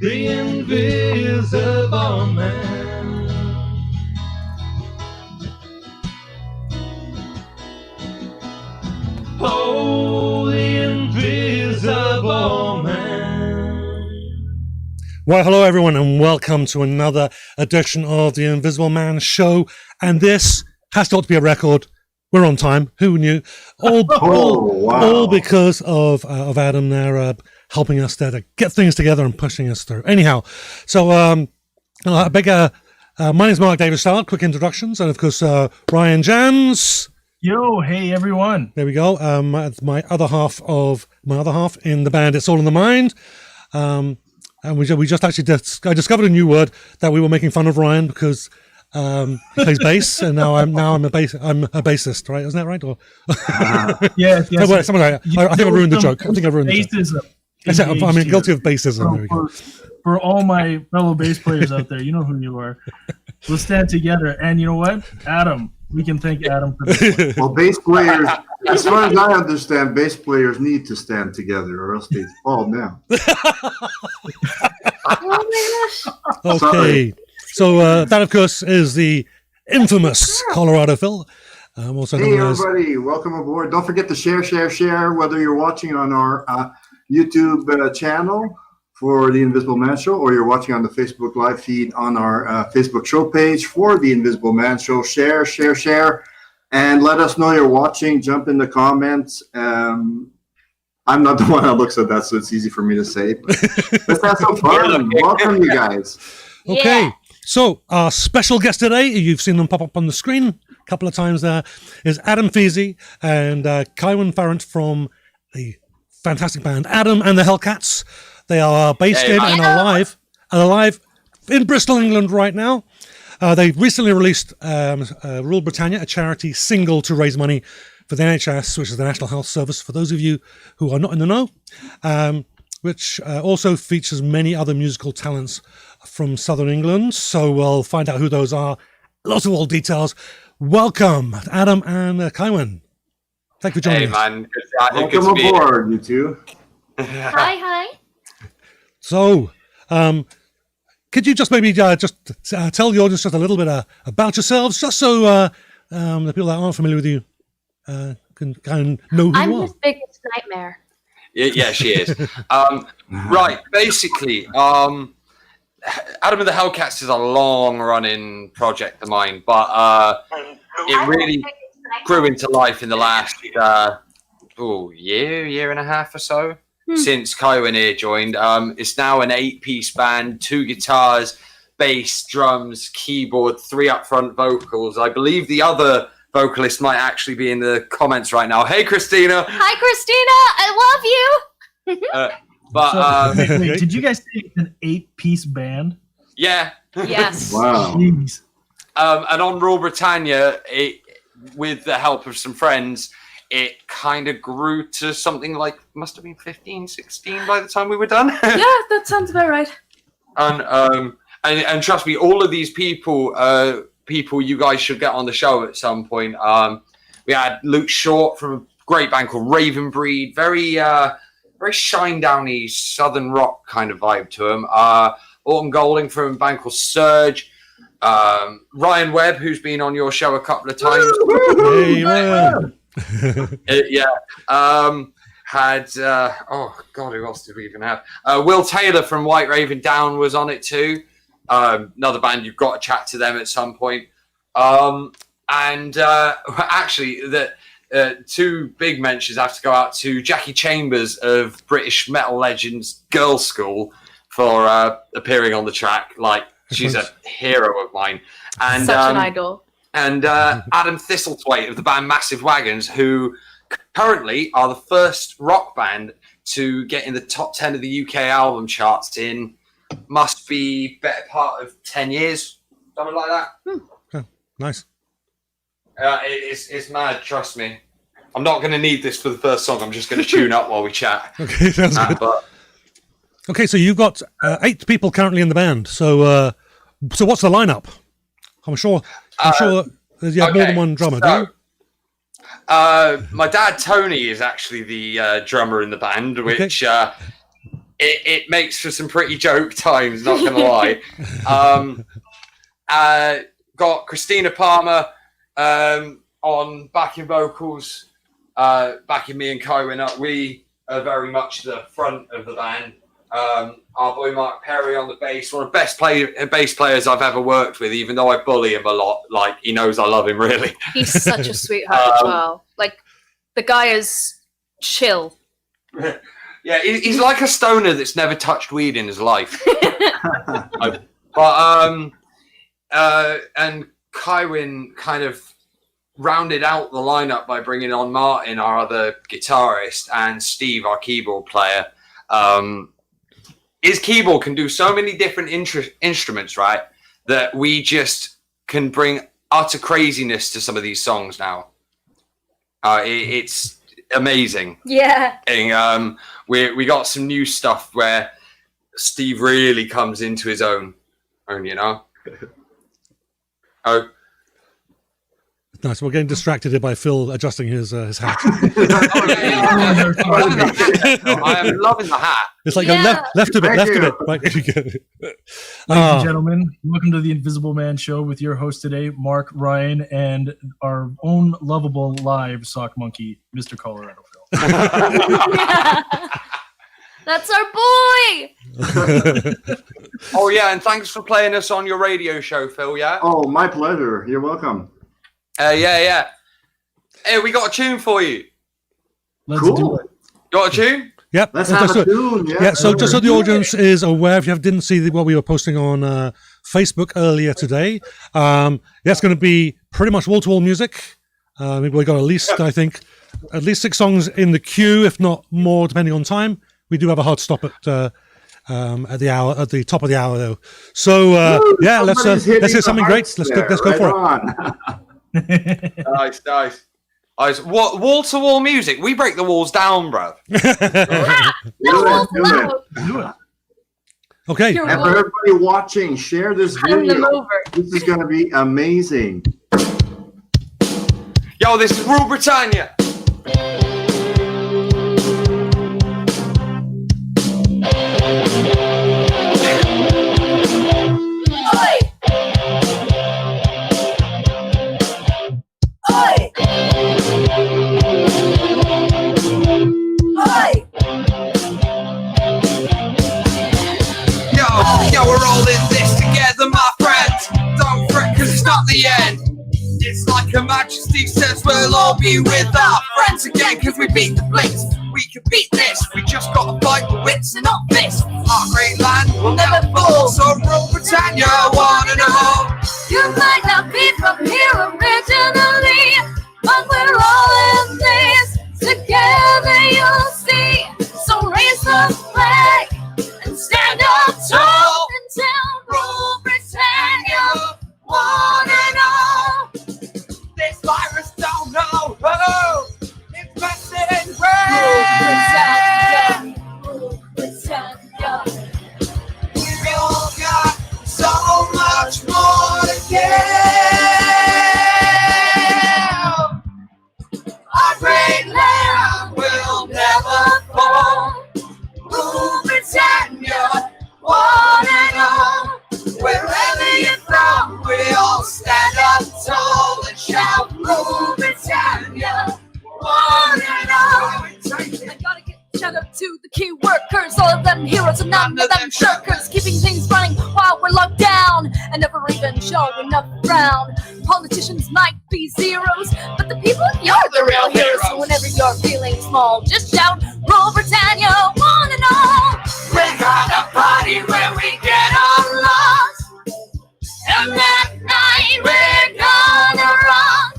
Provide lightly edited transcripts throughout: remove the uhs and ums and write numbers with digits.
the invisible man. Oh, the invisible man. Well, hello everyone, and welcome to another edition of the Invisible Man Show. And this has got to be a record. We're on time. Who knew? All because of Adam there helping us there to get things together and pushing us through. Anyhow, so my name's Mark David Stark. Quick introductions, and of course Ryan Jans. Yo, hey everyone. There we go. My other half in the band. It's All in the Mind. And we just actually I discovered a new word that we were making fun of Ryan because he plays bass, and now I'm a bassist, right? Isn't that right? Or yes. I think I ruined the joke. I'm guilty of bassism. There we go. For all my fellow bass players out there, you know who you are. We'll stand together, and you know what, Adam. We can thank Adam for this. Well, bass players, as far as I understand, bass players need to stand together or else they fall down. Okay. So that, of course, is the infamous Colorado Phil. Also hey, everybody. Welcome aboard. Don't forget to share, whether you're watching on our YouTube channel for the Invisible Man Show, or you're watching on the Facebook live feed on our Facebook show page for the Invisible Man Show. Share, and let us know you're watching. Jump in the comments. I'm not the one that looks at that, so it's easy for me to say. But let's have some fun. Welcome, you guys. Okay, yeah. So our special guest today, you've seen them pop up on the screen a couple of times there, is Adam Feasey and Farrant from the fantastic band Adam and the Hellcats. They are based in and alive in Bristol, England right now. They've recently released Rule Brittania, a charity single to raise money for the NHS, which is the National Health Service, for those of you who are not in the know, which also features many other musical talents from Southern England. So we'll find out who those are. Lots of old details. Welcome, Adam and Kaiwan. Thank you for joining us. Hey, man. Welcome aboard, you two. Hi. So, could you just maybe tell the audience just a little bit about yourselves, just so the people that aren't familiar with you can kind of know who I'm you are? his biggest nightmare. Yeah, she is. Right, basically, Adam and the Hellcats is a long-running project of mine, but it really grew into life in the last year and a half or so. Since Kaiwan here joined. It's now an 8-piece band, 2 guitars, bass, drums, keyboard, 3 upfront vocals. I believe the other vocalist might actually be in the comments right now. Hey, Christina. Hi, Christina. I love you. Wait, did you guys say it's an 8-piece band? Yeah. Yes. Wow. Jeez. And on Rule Brittania, with the help of some friends, it kind of grew to something like, must have been 15, 16 by the time we were done. Yeah, that sounds about right. And trust me, all of these people you guys should get on the show at some point. We had Luke Short from a great band called Raven Breed, very Shinedown-y southern rock kind of vibe to him. Autumn Golding from a band called Surge. Ryan Webb, who's been on your show a couple of times. Hey, Ryan. Had who else did we even have? Will Taylor from White Raven Down was on it too. Another band, you've got to chat to them at some point. Actually, the 2 big mentions have to go out to Jackie Chambers of British metal legends Girl School for appearing on the track. Like, she's a hero of mine. And such an idol. And Adam Thistlethwaite of the band Massive Wagons, who currently are the first rock band to get in the top 10 of the UK album charts in must be better part of 10 years, something like that. Oh, nice. It's mad, trust me. I'm not going to need this for the first song. I'm just going to tune up while we chat. Okay, sounds good. Okay, so you've got 8 people currently in the band. So what's the lineup? I'm sure you have more than one drummer, do you? My dad, Tony, is actually the drummer in the band, which it makes for some pretty joke times, not going to lie. Got Christina Palmer on backing vocals, backing me and Kywin up. We are very much the front of the band. Our boy Mark Perry on the bass, one of the best bass players I've ever worked with, even though I bully him a lot. Like, he knows I love him, really. He's such a sweetheart as well. Like, the guy is chill. Yeah, he's like a stoner that's never touched weed in his life. And Kywin kind of rounded out the lineup by bringing on Martin, our other guitarist, and Steve, our keyboard player. His keyboard can do so many different instruments, right? That we just can bring utter craziness to some of these songs now. It's amazing. Yeah. And, we got some new stuff where Steve really comes into his own, you know. Oh. Nice. We're getting distracted here by Phil adjusting his hat. I am loving the hat. It's like left a bit, left a bit. Right, there you go. Ladies and gentlemen, welcome to the Invisible Man Show with your host today, Mark, Ryan, and our own lovable live sock monkey, Mr. Colorado Phil. That's our boy! Oh, yeah, and thanks for playing us on your radio show, Phil, yeah? Oh, my pleasure. You're welcome. Yeah. Hey, we got a tune for you. Let's Cool. do it. Got a tune? Yep. Let's have a tune. Yeah, so just so the audience is aware, if you didn't see what we were posting on Facebook earlier today, that's going to be pretty much wall-to-wall music. We got at least 6 songs in the queue, if not more, depending on time. We do have a hard stop at the top of the hour, though. So yeah, let's hear something great. Let's go for it. Nice. Wall-to-wall music. We break the walls down, bruv. Do it. Okay. And for everybody watching, share this video. This is going to be amazing. Yo, this is Rule Brittania. Yo, we're all in this together, my friends. Don't fret, cause it's not the end. It's like Her Majesty says we'll all be with our friends again, cause we beat the Blitz. We can beat this, we just gotta fight the wits and not this. Our great land will never fall, so Rule Brittania, one and all. You might not be from here originally, but we're all in this together, you'll see. So raise the flag and stand up tall and tell Rule Brittania, one and all. This virus don't know, it's messing Rule Brittania. We all got so much more to give. Our great land will never fall. Rule Brittania, one and all. Wherever you're from, we all stand up tall and shout Rule Brittania, one and all. I gotta get shout out to the key workers, all of them heroes and none of them shirkers, keeping things running while we're locked down and never even showing up around. Politicians might be zeros, but the people, you're the real heroes. So whenever you're feeling small, just shout Rule Brittania, one and all. We're gonna party where we get our lost, And that night we're gonna rock.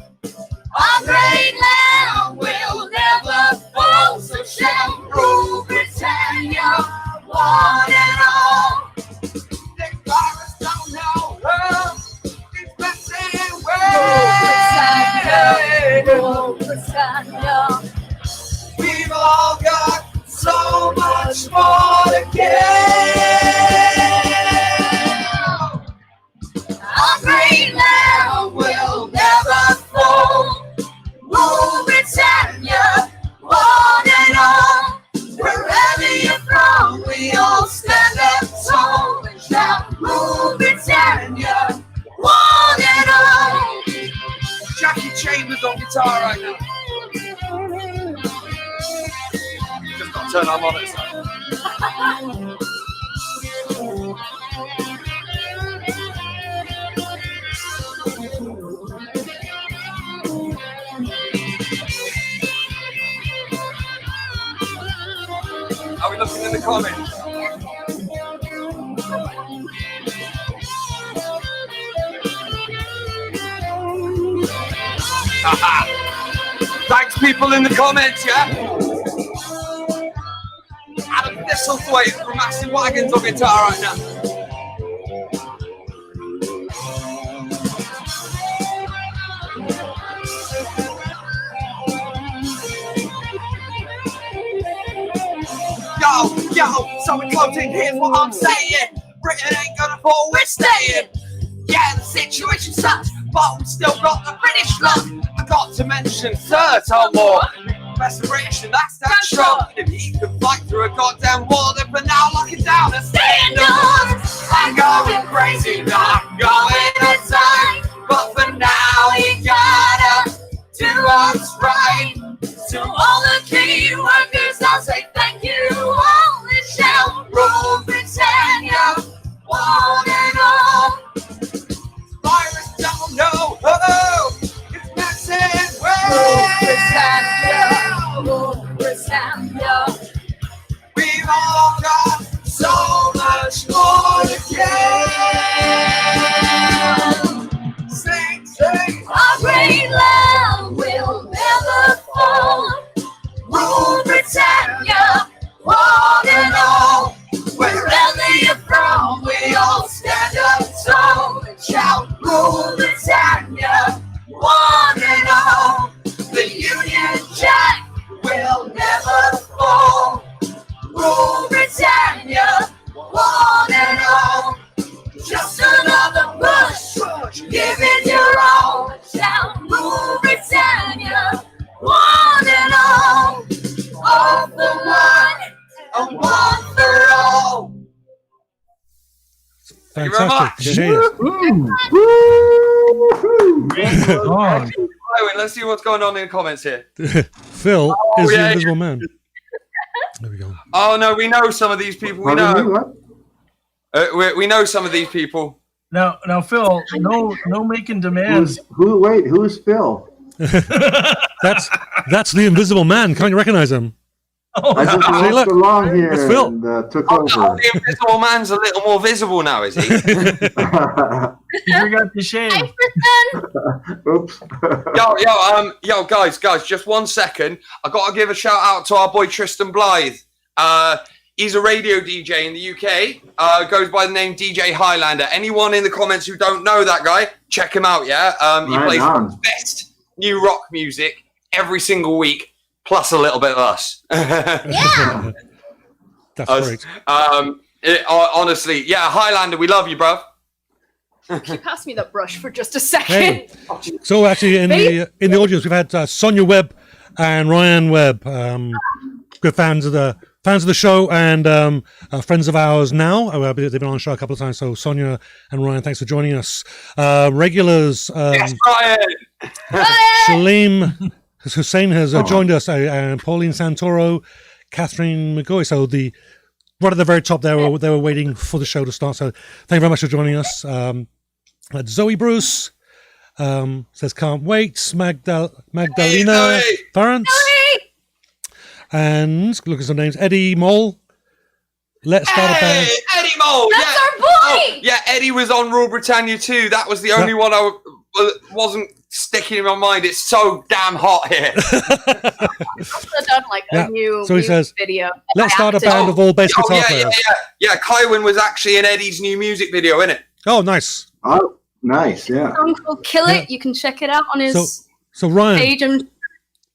Our great land will never fall. So shout Rule Brittania, one and all. the virus don't know, it's messing Rule Brittania. We've all got so much more to give. Our great land will never fall. Rule Brittania, one and all. Wherever you're from, we guitar right now. Just got to turn our monitor. Are we looking in the comments? Thanks, people in the comments, yeah? Adam Thistlethwaite from Massive Wagons on guitar right now. Yo, so we're closing, here's what I'm saying. Britain ain't gonna fall, we're staying. Yeah, the situation sucks, but we've still got the British luck. I got to mention Sir Tom Moore, best of British, and that's damn sure. If he could fight through a goddamn wall, then for now lock it down and stay indoors. I'm going crazy, not going outside, but for now you gotta do what's right. To all the key workers, I'll say thank you. All this shall rule Britannia, one and all. Virus don't know, it's massive. Rule Britannia, we've all got so much more to give. Sing, our great land will never fall. Rule Britannia, one and all. Wherever you're from, we all stand up tall and shout, Rule Britannia, one and all. The Union Jack will never fall. Rule Britannia, one and all. Just another push, give it your all. Shout, Rule Britannia, one and all. All for one, and one for all. Fantastic. On. Let's see what's going on in the comments here. Phil is the Invisible Man. There we go. Oh no, we know some of these people. We know. We know some of these people. Now, Phil, no making demands. Who's Phil? That's the Invisible Man. Can't you recognize him? I just walked along here It's Phil. and took Oh, over. the Invisible Man's a little more visible now, is he? You forgot to shave. Oops. Yo, guys, just 1 second. I got to give a shout out to our boy Tristan Blythe. He's a radio DJ in the UK. Goes by the name DJ Highlander. Anyone in the comments who don't know that guy, check him out. Yeah, he plays best new rock music every single week, plus a little bit of us. Yeah. That's great. Honestly, yeah, Highlander, we love you, bruv. Can you pass me that brush for just a second? Hey. So actually, in the audience, we've had Sonia Webb and Ryan Webb, good fans of the show and friends of ours now. They've been on the show a couple of times. So Sonia and Ryan, thanks for joining us. Regulars, Yes, Ryan. Shaleem Hussein has joined us, and Pauline Santoro, Catherine McGoy. So right at the very top, they were waiting for the show to start. So thank you very much for joining us. Zoe Bruce says can't wait. Magdalena Farrant. And look at some names. Eddie Mole. Let's start a band. Eddie Mole. That's our boy. Oh, yeah, Eddie was on Rule Brittania too. That was the only one I wasn't sticking in my mind. It's so damn hot here. I've also done like a new So he says, video. let's start a band of all bass guitar players. Yeah. Kywin was actually in Eddie's new music video, innit? Oh, nice. Oh, nice. Yeah. Song called Kill It. You can check it out on his So Ryan. page.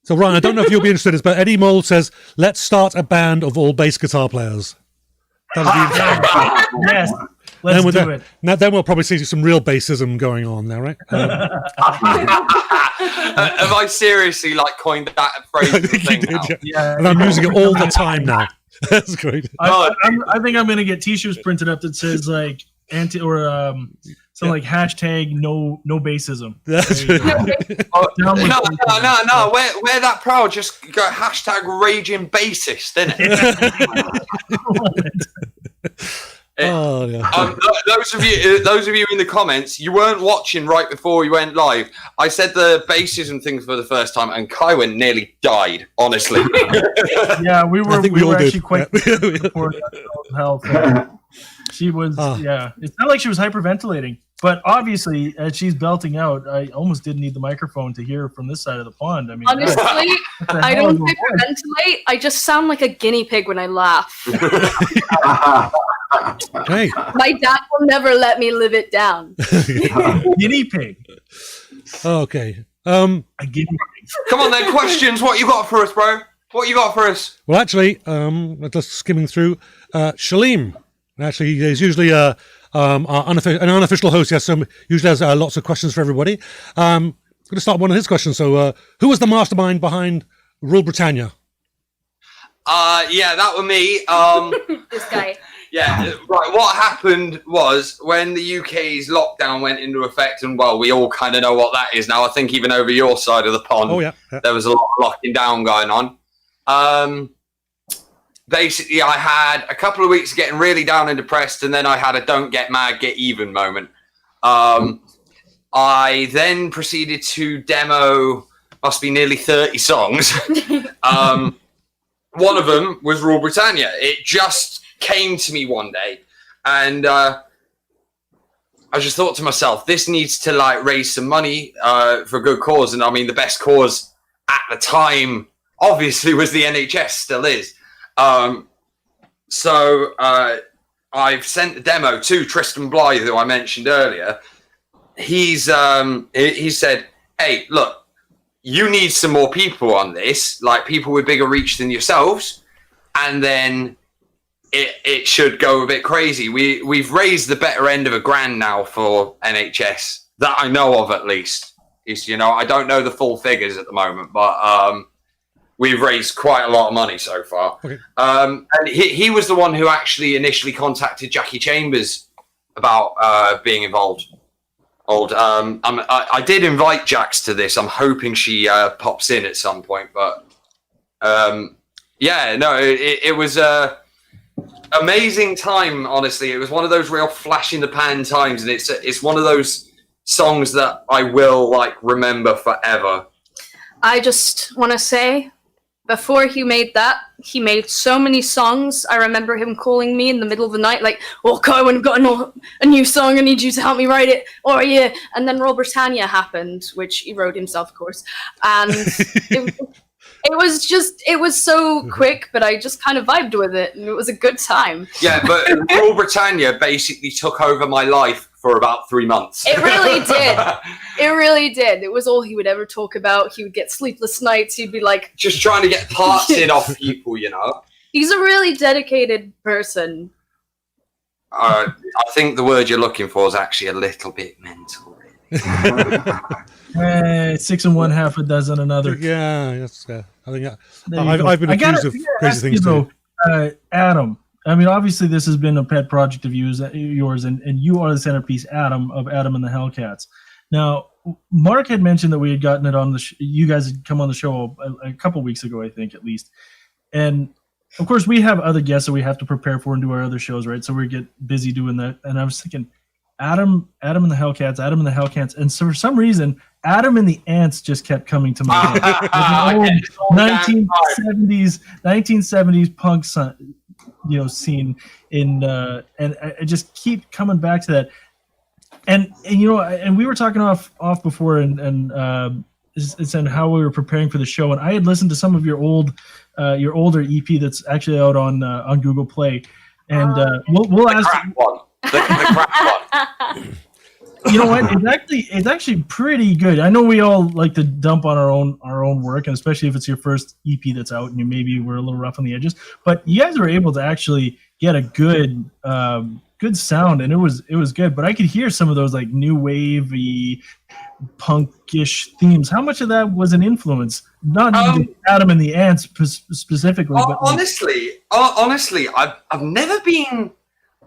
So Ryan, I don't know if you'll be interested in this, but Eddie Mole says, let's start a band of all bass guitar players. That would be Yes, let's do it. Now, then we'll probably see some real bassism going on there, right? Have I seriously coined that phrase? I think you did, now? yeah. And I'm using it all the time now. That's great. I think I'm going to get T-shirts printed up that says anti or something like hashtag no bassism. That's There you go. Down with bassism. No. We're that proud. Just go hashtag raging bassist, innit? Oh, yeah. Those of you in the comments, you weren't watching right before you went live. I said the bassism thing for the first time, and Kywin nearly died. Honestly, Yeah, we were all actually did. quite Yeah. for health. She was, yeah. It's not like she was hyperventilating, but obviously, as she's belting out, I almost didn't need the microphone to hear from this side of the pond. I mean, Honestly, that's a I hell of don't a voice. hyperventilate. I just sound like a guinea pig when I laugh. Hey. My dad will never let me live it down. Guinea pig. Okay. A guinea pig. come on then. Questions? What you got for us, bro? What you got for us? Well, actually, just skimming through, Shalim. Actually, he's usually an unofficial host. Yes, so usually has lots of questions for everybody. I'm going to start one of his questions. So, who was the mastermind behind Rule Brittania? Yeah, that was me. This guy. Yeah, right. What happened was when the UK's lockdown went into effect, and well, we all kind of know what that is now. I think even over your side of the pond, Oh, yeah. there was a lot of locking down going on. Basically, I had a couple of weeks of getting really down and depressed, and then I had a don't get mad, get even moment. I then proceeded to demo, must be nearly 30 songs. One of them was Rule Brittania. It just came to me one day, and I just thought to myself, this needs to like raise some money for a good cause. And I mean, the best cause at the time obviously was the NHS, still is. So I've sent the demo to Tristan Blythe, who I mentioned earlier. He said, hey, look, you need some more people on this, like people with bigger reach than yourselves, and then it should go a bit crazy. We've raised the better end of $1,000 now for NHS, that I know of at least. I don't know the full figures at the moment, but we've raised quite a lot of money so far. Okay. And he was the one who actually initially contacted Jackie Chambers about being involved. I did invite Jax to this. I'm hoping she pops in at some point, but it was a amazing time. Honestly, it was one of those real flash in the pan times, and it's one of those songs that I will like remember forever. I just want to say, before he made that, he made so many songs. I remember him calling me in the middle of the night, like, "Oh, Kywin, I've got a new song. I need you to help me write it." Oh, yeah. And then Rule Brittania happened, which he wrote himself, of course. And it was so quick, but I just kind of vibed with it, and it was a good time. Yeah, but Rule Brittania basically took over my life for about 3 months. It really did. It really did. It was all he would ever talk about. He would get sleepless nights. He'd be like... just trying to get parts in off people, He's a really dedicated person. I think the word you're looking for is actually a little bit mental. Six and one, half a dozen another. Yeah, that's. I think There you go. I've been I gotta- accused of I gotta crazy ask things you, too. though, Adam. I mean, obviously, this has been a pet project of yours, and you are the centerpiece, Adam, of Adam and the Hellcats. Now, Mark had mentioned that we had gotten it on the. You guys had come on the show a couple weeks ago, I think, at least. And of course, we have other guests that we have to prepare for and do our other shows, right? So we get busy doing that. And I was thinking, Adam and the Hellcats, and so for some reason, Adam and the Ants just kept coming to my head. 1970s punk scene in and I just keep coming back to that. And we were talking off before and how we were preparing for the show, and I had listened to some of your older EP that's actually out on Google Play, and we'll ask. The crap one. You know what? It's actually pretty good. I know we all like to dump on our own work, and especially if it's your first EP that's out, and maybe we're a little rough on the edges. But you guys were able to actually get a good sound, and it was good. But I could hear some of those like new wavy, punkish themes. How much of that was an influence? Not Adam and the Ants specifically, but honestly, I've never been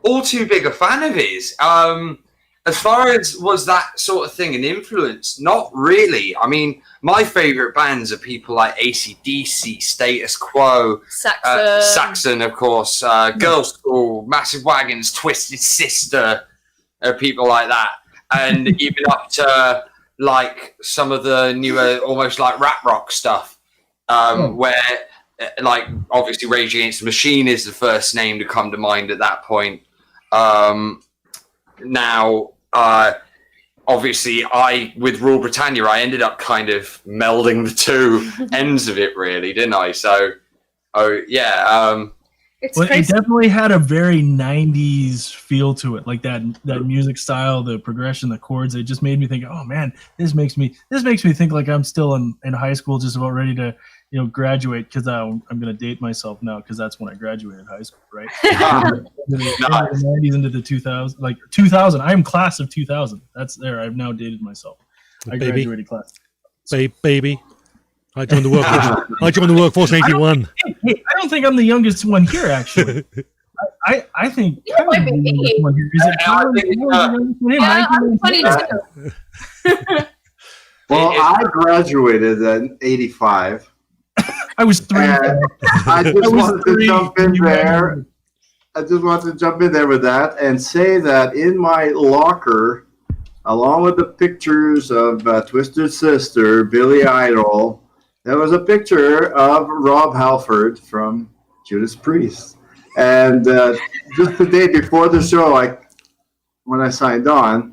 all too big a fan of his. As far as was that sort of thing an influence, not really. I mean, my favourite bands are people like AC/DC, Status Quo, Saxon, of course, Girls' School, Massive Wagons, Twisted Sister, people like that. And even up to like some of the newer, almost like rap rock stuff, where like obviously Rage Against the Machine is the first name to come to mind at that point. Now, obviously, with Rule Brittania, I ended up kind of melding the two ends of it, really, didn't I? So, It's Well, it crazy. definitely had a very 90s feel to it, like that music style, the progression, the chords. It just made me think, oh man, this makes me think like I'm still in high school, just about ready to graduate, because I'm going to date myself now, because that's when I graduated high school, right? Into the 90s into the 2000s, like 2000. I'm class of 2000. That's there. I've now dated myself. I graduated class. Baby. I joined the workforce. I joined the workforce in '81. Hey, I don't think I'm the youngest one here, actually. I think You might be me. Is it Colin? Yeah, I'm 22. Well, I graduated in '85. I was 3. And I just wanted to jump in there. I just wanted to jump in there with that and say that in my locker, along with the pictures of Twisted Sister, Billy Idol, there was a picture of Rob Halford from Judas Priest. And just the day before the show, when I signed on,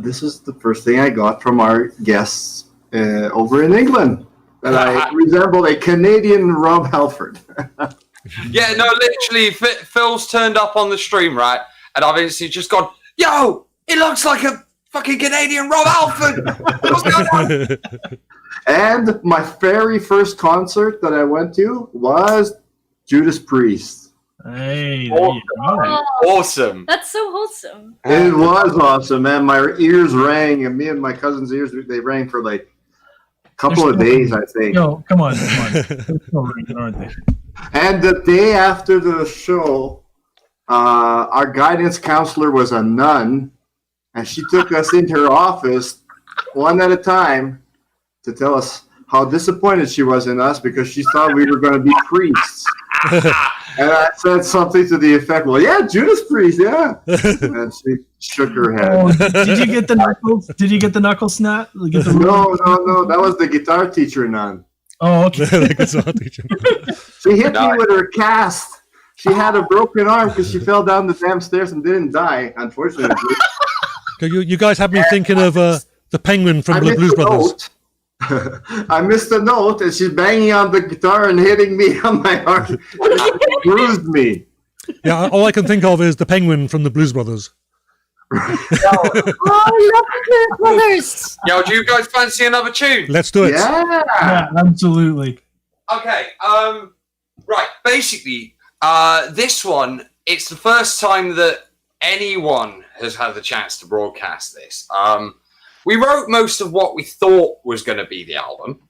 this is the first thing I got from our guests over in England. That I resembled a Canadian Rob Halford. Yeah, no, literally, Phil's turned up on the stream, right? And I've instantly just gone, yo, it looks like a fucking Canadian Rob Halford. What's going on? And my very first concert that I went to was Judas Priest. Hey, there you go. Awesome. That's so wholesome. It was awesome, man. My ears rang, and me and my cousin's ears, they rang for like a couple of days, I think. No, come on. They're still ringing, aren't they? And the day after the show, our guidance counselor was a nun, and she took us into her office one at a time to tell us how disappointed she was in us because she thought we were going to be priests. And I said something to the effect, well, yeah, Judas Priest, yeah. And she shook her head. Oh, did you get the knuckles? Did you get the knuckle snap? No. That was the guitar teacher nun. Oh, okay. She hit me with her cast. She had a broken arm because she fell down the damn stairs and didn't die, unfortunately. You guys have me thinking of the Penguin from the Blues Brothers. I missed a note, and she's banging on the guitar and hitting me on my heart. It bruised me. Yeah, all I can think of is the Penguin from the Blues Brothers. Oh, I love the brothers. Yo, do you guys fancy another tune? Let's do it. Yeah, absolutely. Okay, right, basically, this one, it's the first time that anyone has had the chance to broadcast this. We wrote most of what we thought was going to be the album,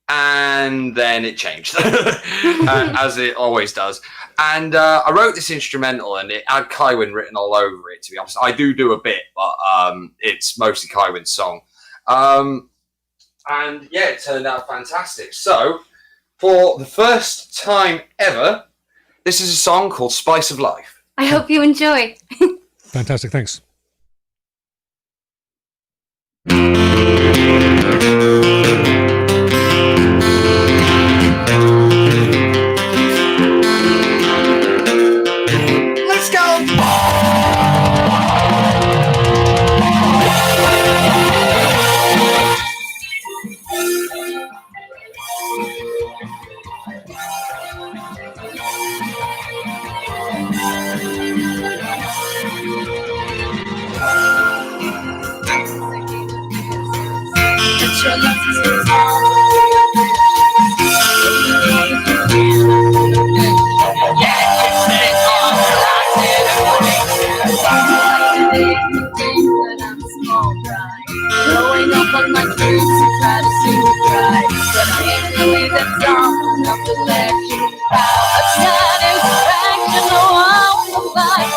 and then it changed, as it always does. And I wrote this instrumental, and it had Kywin written all over it, to be honest. I do a bit, but it's mostly Kywin's song. And yeah, it turned out fantastic. So, for the first time ever, this is a song called Spice of Life. I hope you enjoy. Fantastic, thanks. Let's go! Growing up on my dreams to try to see me cry, but I ain't really that dumb enough to let you out. A satisfaction, oh, I will fight.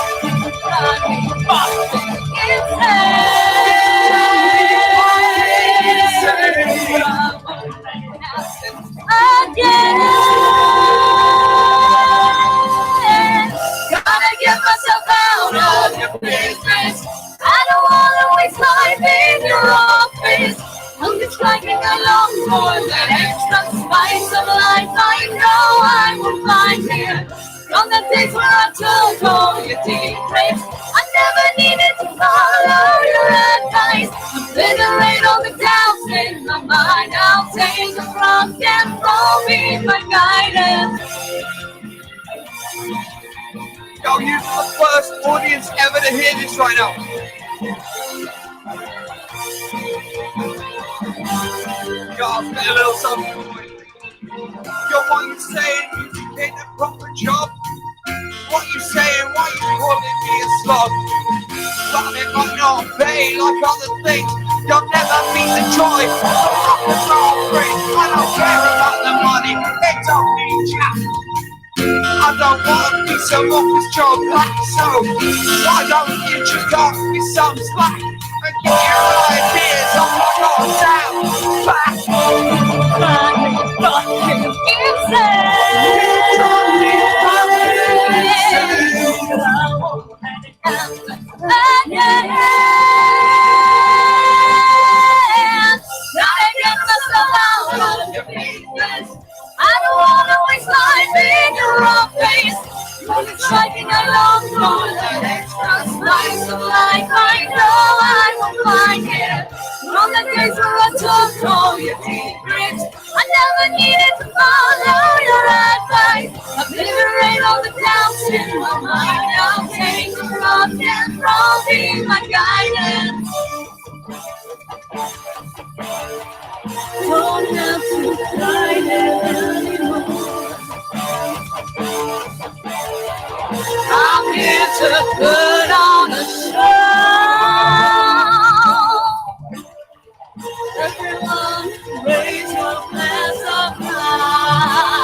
your business. I don't wanna waste life in your office. I'm just dragging along for that extra spice of life. I know I will find here. From the days where I took all your secrets, I never needed to follow your advice. Obliterate all the doubts in my mind. I'll take the rock and roll, be my guidance. Yo, you're the first audience ever to hear this right now. Yo, I'll spit a little something for you. Yo, what you saying? You ain't a proper job. What you saying? Why you calling me a slob? But it might not be like other things. You'll never meet the joy of rock and roll free. I don't care about the money. It's only chat. I don't want a piece of office job like so. Why don't you just cut me some slack and get your ideas on the down back? I don't wanna waste life in your office. You're just dragging along for that extra slice of life. I know I will find it. From the days where I took all your secrets, I never needed to follow your advice. Obliterate all the doubts in my mind. I'll take the rock and roll, be my guidance. Don't have to hide it anymore. I'm here to put on a show. Everyone raise your glass of wine.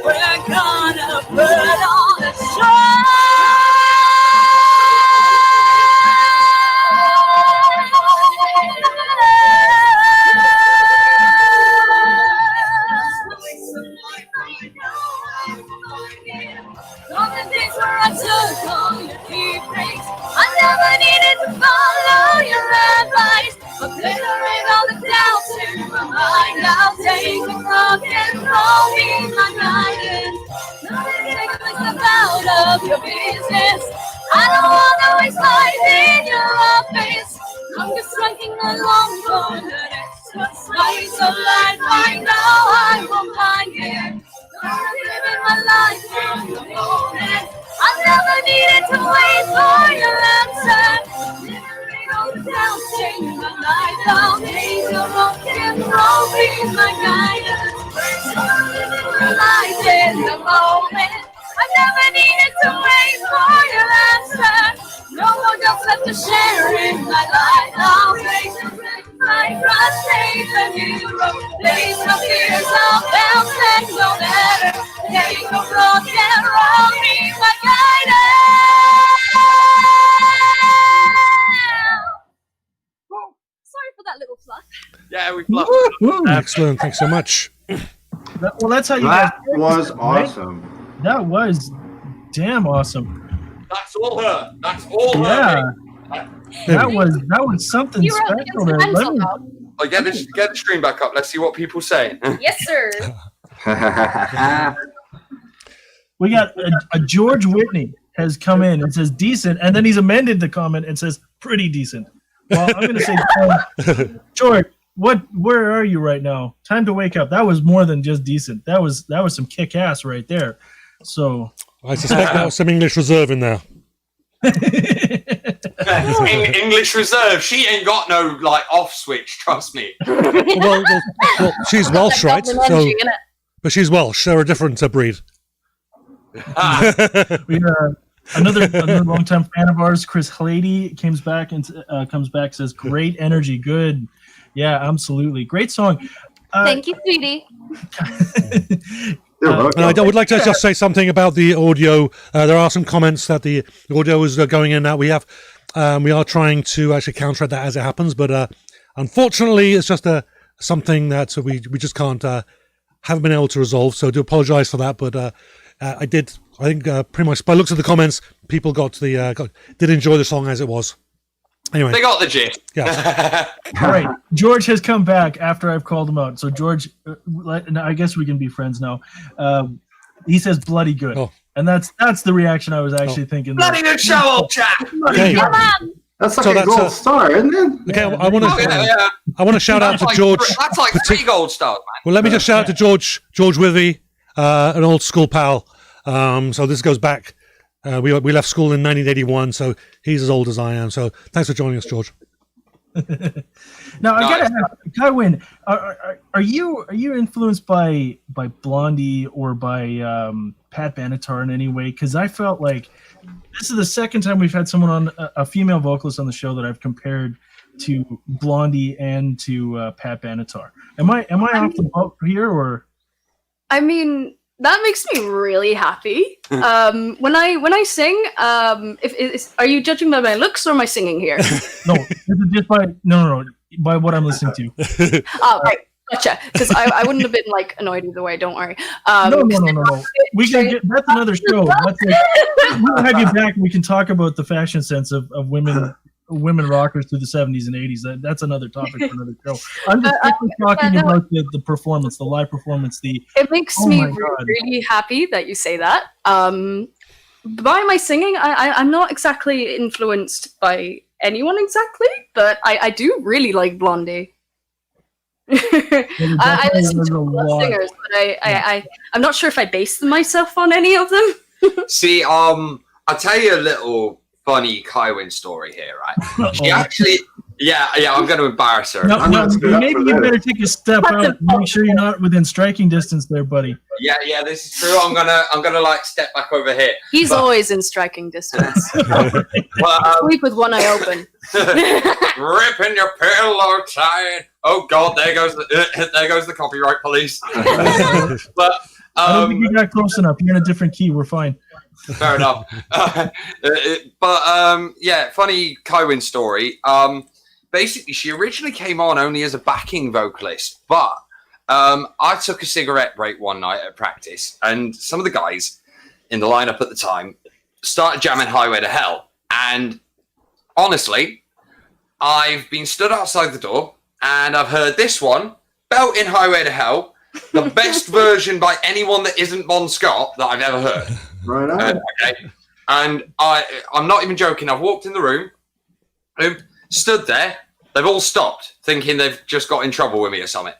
We're gonna put on a show. On the days where I took all your deep breaks, I never needed to follow your advice. Obliterate all the doubts in my mind. I'll take the rock and roll, be my guidance. Nothing out of your business. I don't wanna waste life in your office. I'm just drinking along for that extra spice of life. I know I won't find it. I'm living my life in the moment. I never needed to wait for your answer. Liberate all the doubts in my life. I'll take the rock and roll, be my guidance. I'm living my life in the moment. I never needed to wait for your answer. No one else left to share in my life. I'll take the my cross, take the new road. Place no fears, I'll bounce and no matter. Take a rock and roll, be my guidance. Sorry for that little fluff. Yeah, we fluffed. Excellent. Thanks so much. Well, that's how you That guys. was right? awesome. That was damn awesome. That's all her. That's all Yeah, her. that was something You were on the special there. instrumental, though. Oh, get the stream back up. Let's see what people say. Yes, sir. We got a George Whitney has come in and says decent, and then he's amended the comment and says pretty decent. Well, I'm going to say, George, where are you right now? Time to wake up. That was more than just decent. That was some kick ass right there. So I suspect there was some English reserve in there. English reserve. She ain't got no like off switch. Trust me. Well, she's Welsh, right? Dublin So, energy, innit? but she's Welsh. They're a different breed. we another longtime fan of ours, Chris Hlady, comes back says great energy, good, yeah, absolutely, great song. Thank you, sweetie. And I would like to just say something about the audio. There are some comments that the audio is going in and out. We are trying to actually counteract that as it happens, but unfortunately, it's just something that we just can't haven't been able to resolve. So I do apologise for that, but I did I think pretty much by looks of the comments, people did enjoy the song as it was. Anyway, They got the gist. yeah. All right, George has come back after I've called him out. So George, I guess we can be friends now. He says bloody good, and that's the reaction I was actually thinking. Bloody good show, old chap. Okay. Come on. That's like So a that's gold a- star, isn't it? Okay, I want to. I want to shout out to That's George. That's like 3 gold stars, man. Well, let me just shout out to George Withy, an old school pal. So this goes back. We left school in 1981, so he's as old as I am. So thanks for joining us, George. Now I gotta ask, Kywin, are you influenced by Blondie or by Pat Benatar in any way? Because I felt like this is the second time we've had someone on a female vocalist on the show that I've compared to Blondie and to Pat Benatar. Am I off the boat here, or? I mean, that makes me really happy. When I sing, are you judging by my looks or my singing here? No, this is just by by what I'm listening to. Oh, right, gotcha. Because I wouldn't have been like annoyed either way. Don't worry. No. We can get that's another show. We'll have you back. And we can talk about the fashion sense of women rockers through the 70s and 80s. That's another topic for another show. I'm just talking about the performance, the live performance. It makes me really happy that you say that. By my singing, I'm not exactly influenced by anyone exactly, but I do really like Blondie. I listen to a lot of singers, but I'm not sure if I base myself on any of them. See, I'll tell you a little funny Kywin story here, right? She actually, yeah, I'm going to embarrass her. No, maybe you better take a step out. Make sure you're not within striking distance there, buddy. Yeah, this is true. I'm gonna like step back over here. He's always in striking distance. Sleep with one eye open. Ripping your pillow tight. Oh God, there goes the copyright police. But I don't think you got close enough. You're in a different key. We're fine. Fair enough. Yeah, funny Kywin story. Basically, she originally came on only as a backing vocalist, but I took a cigarette break one night at practice, and some of the guys in the lineup at the time started jamming Highway to Hell. And honestly, I've been stood outside the door, and I've heard this one, belting Highway to Hell, the best version by anyone that isn't Bon Scott that I've ever heard. Right on. Okay. And I'm not even joking. I've walked in the room, stood there. They've all stopped, thinking they've just got in trouble with me or something.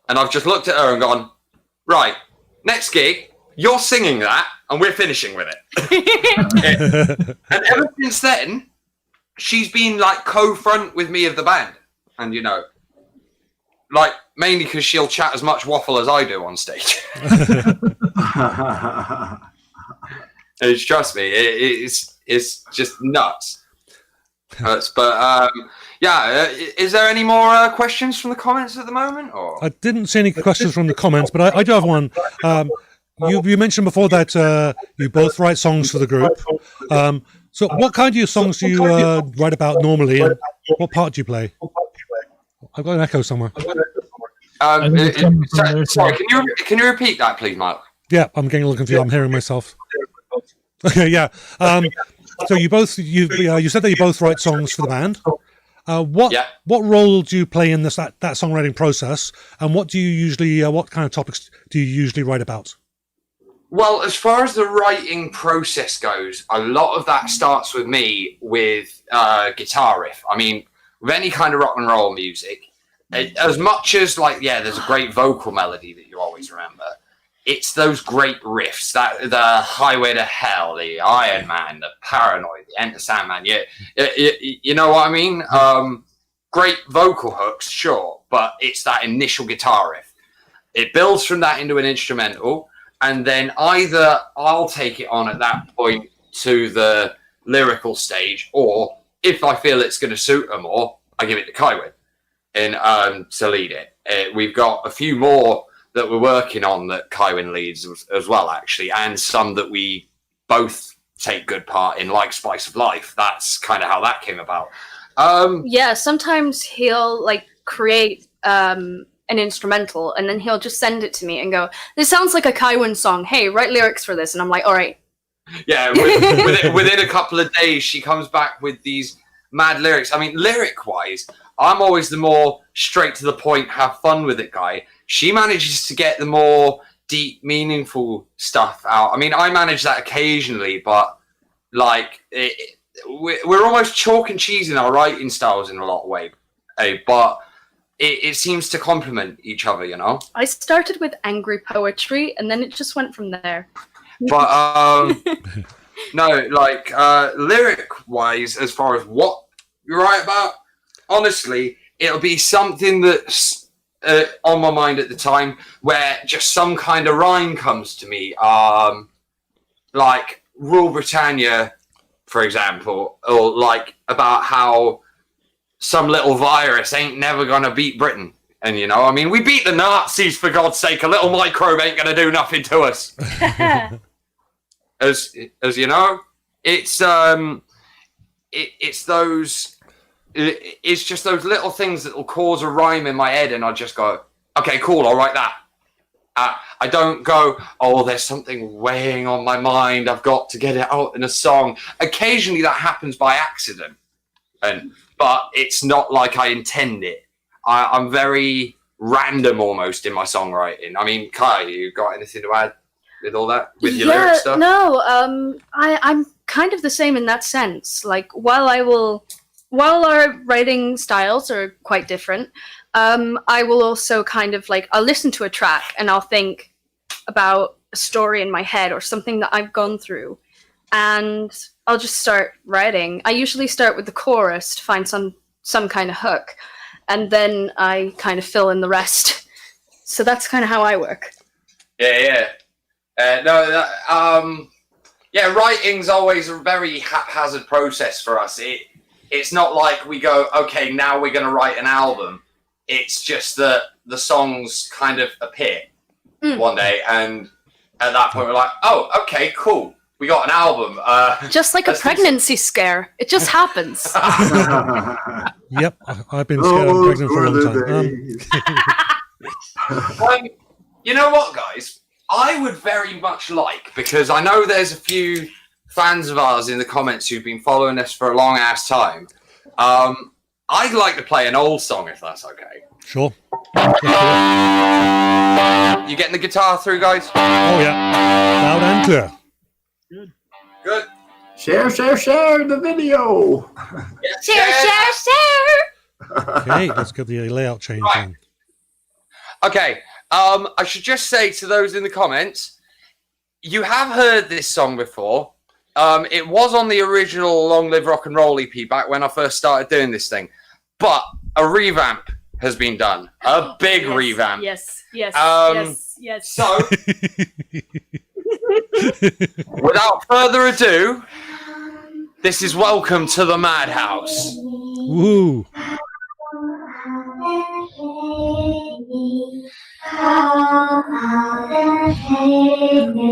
And I've just looked at her and gone, right, next gig, you're singing that, and we're finishing with it. And ever since then, she's been like co-front with me of the band. And, you know, like, mainly because she'll chat as much waffle as I do on stage. Trust me, it's just nuts. Yeah, is there any more questions from the comments at the moment? Or I didn't see any questions from the comments, but I do have one. You mentioned before that you both write songs for the group. So what kind of songs do you write about normally, and what part do you play? I've got an echo somewhere. Sorry, can you repeat that, please, Mark? Yeah, I'm getting a little confused. I'm hearing myself. Okay, yeah. So you said that you both write songs for the band. What role do you play in that songwriting process, and what kind of topics do you usually write about? Well, as far as the writing process goes, a lot of that starts with me with guitar riff. I mean, with any kind of rock and roll music, as much as there's a great vocal melody that you always remember. It's those great riffs, that the Highway to Hell, the Iron Man, the Paranoid, the Enter Sandman. You know what I mean? Great vocal hooks, sure, but it's that initial guitar riff. It builds from that into an instrumental, and then either I'll take it on at that point to the lyrical stage, or if I feel it's going to suit her more, I give it to Kywin to lead it. We've got a few more that we're working on that Kywin leads as well, actually, and some that we both take good part in, like Spice of Life. That's kind of how that came about. Yeah, sometimes he'll create an instrumental, and then he'll just send it to me and go, "This sounds like a Kywin song. Hey, write lyrics for this." And I'm like, "All right, Yeah, within a couple of days, she comes back with these mad lyrics. I mean, lyric-wise, I'm always the more straight to the point, have fun with it guy. She manages to get the more deep, meaningful stuff out. I mean, I manage that occasionally, but like we're almost chalk and cheese in our writing styles in a lot of ways. But it seems to complement each other, you know. I started with angry poetry, and then it just went from there. But no, like lyric-wise, as far as what you write about, honestly, it'll be something that's on my mind at the time, where just some kind of rhyme comes to me, like Rule Brittania, for example, or like about how some little virus ain't never gonna beat Britain. And, you know, I mean, we beat the Nazis, for God's sake. A little microbe ain't going to do nothing to us. As you know, it's just those little things that will cause a rhyme in my head, and I just go, okay, cool, I'll write that. I don't go, oh, there's something weighing on my mind, I've got to get it out in a song. Occasionally that happens by accident, but it's not like I intend it. I'm very random almost in my songwriting. I mean, Kai, you got anything to add with all that? With your lyric stuff? No, I'm kind of the same in that sense. Like, while our writing styles are quite different, I will also kind of like, I'll listen to a track and I'll think about a story in my head or something that I've gone through, and I'll just start writing. I usually start with the chorus to find some kind of hook, and then I kind of fill in the rest. So that's kind of how I work. Yeah. Writing's always a very haphazard process for us. It's not like we go, okay, now we're going to write an album. It's just that the songs kind of appear one day, and at that point we're like, oh, okay, cool. We got an album. Just like a pregnancy scare. It just happens. Yep, I've been scared I'm pregnant for a long time. You know what, guys? I would very much like, because I know there's a few fans of ours in the comments who've been following us for a long ass time. I'd like to play an old song, if that's okay. Sure. You getting the guitar through, guys? Oh, yeah. Loud and clear. Good. Share the video. Share. Okay, let's get the layout change Right. in. Okay, I should just say to those in the comments, you have heard this song before. It was on the original Long Live Rock and Roll EP back when I first started doing this thing, but a revamp has been done. A big revamp. Yes. So, without further ado, this is Welcome to the Madhouse. Woo!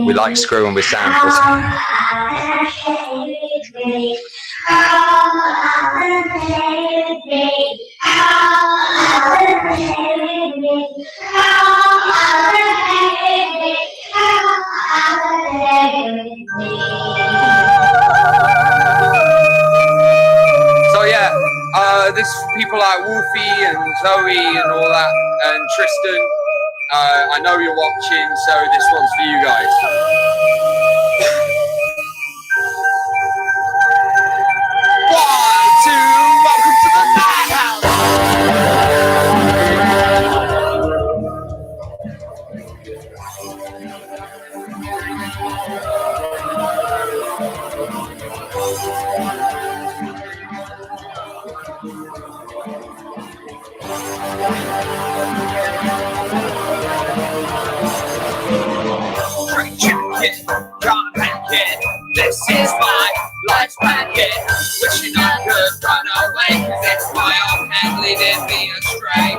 We like screwing with samples. So yeah, this is people like Wolfie and Zoe and all that, and Tristan. I know you're watching, so this one's for you guys. One, two, welcome to the Madhouse. Got packet. This is my life's packet. Wishing I could run away, 'cause it's my own hand leading me astray.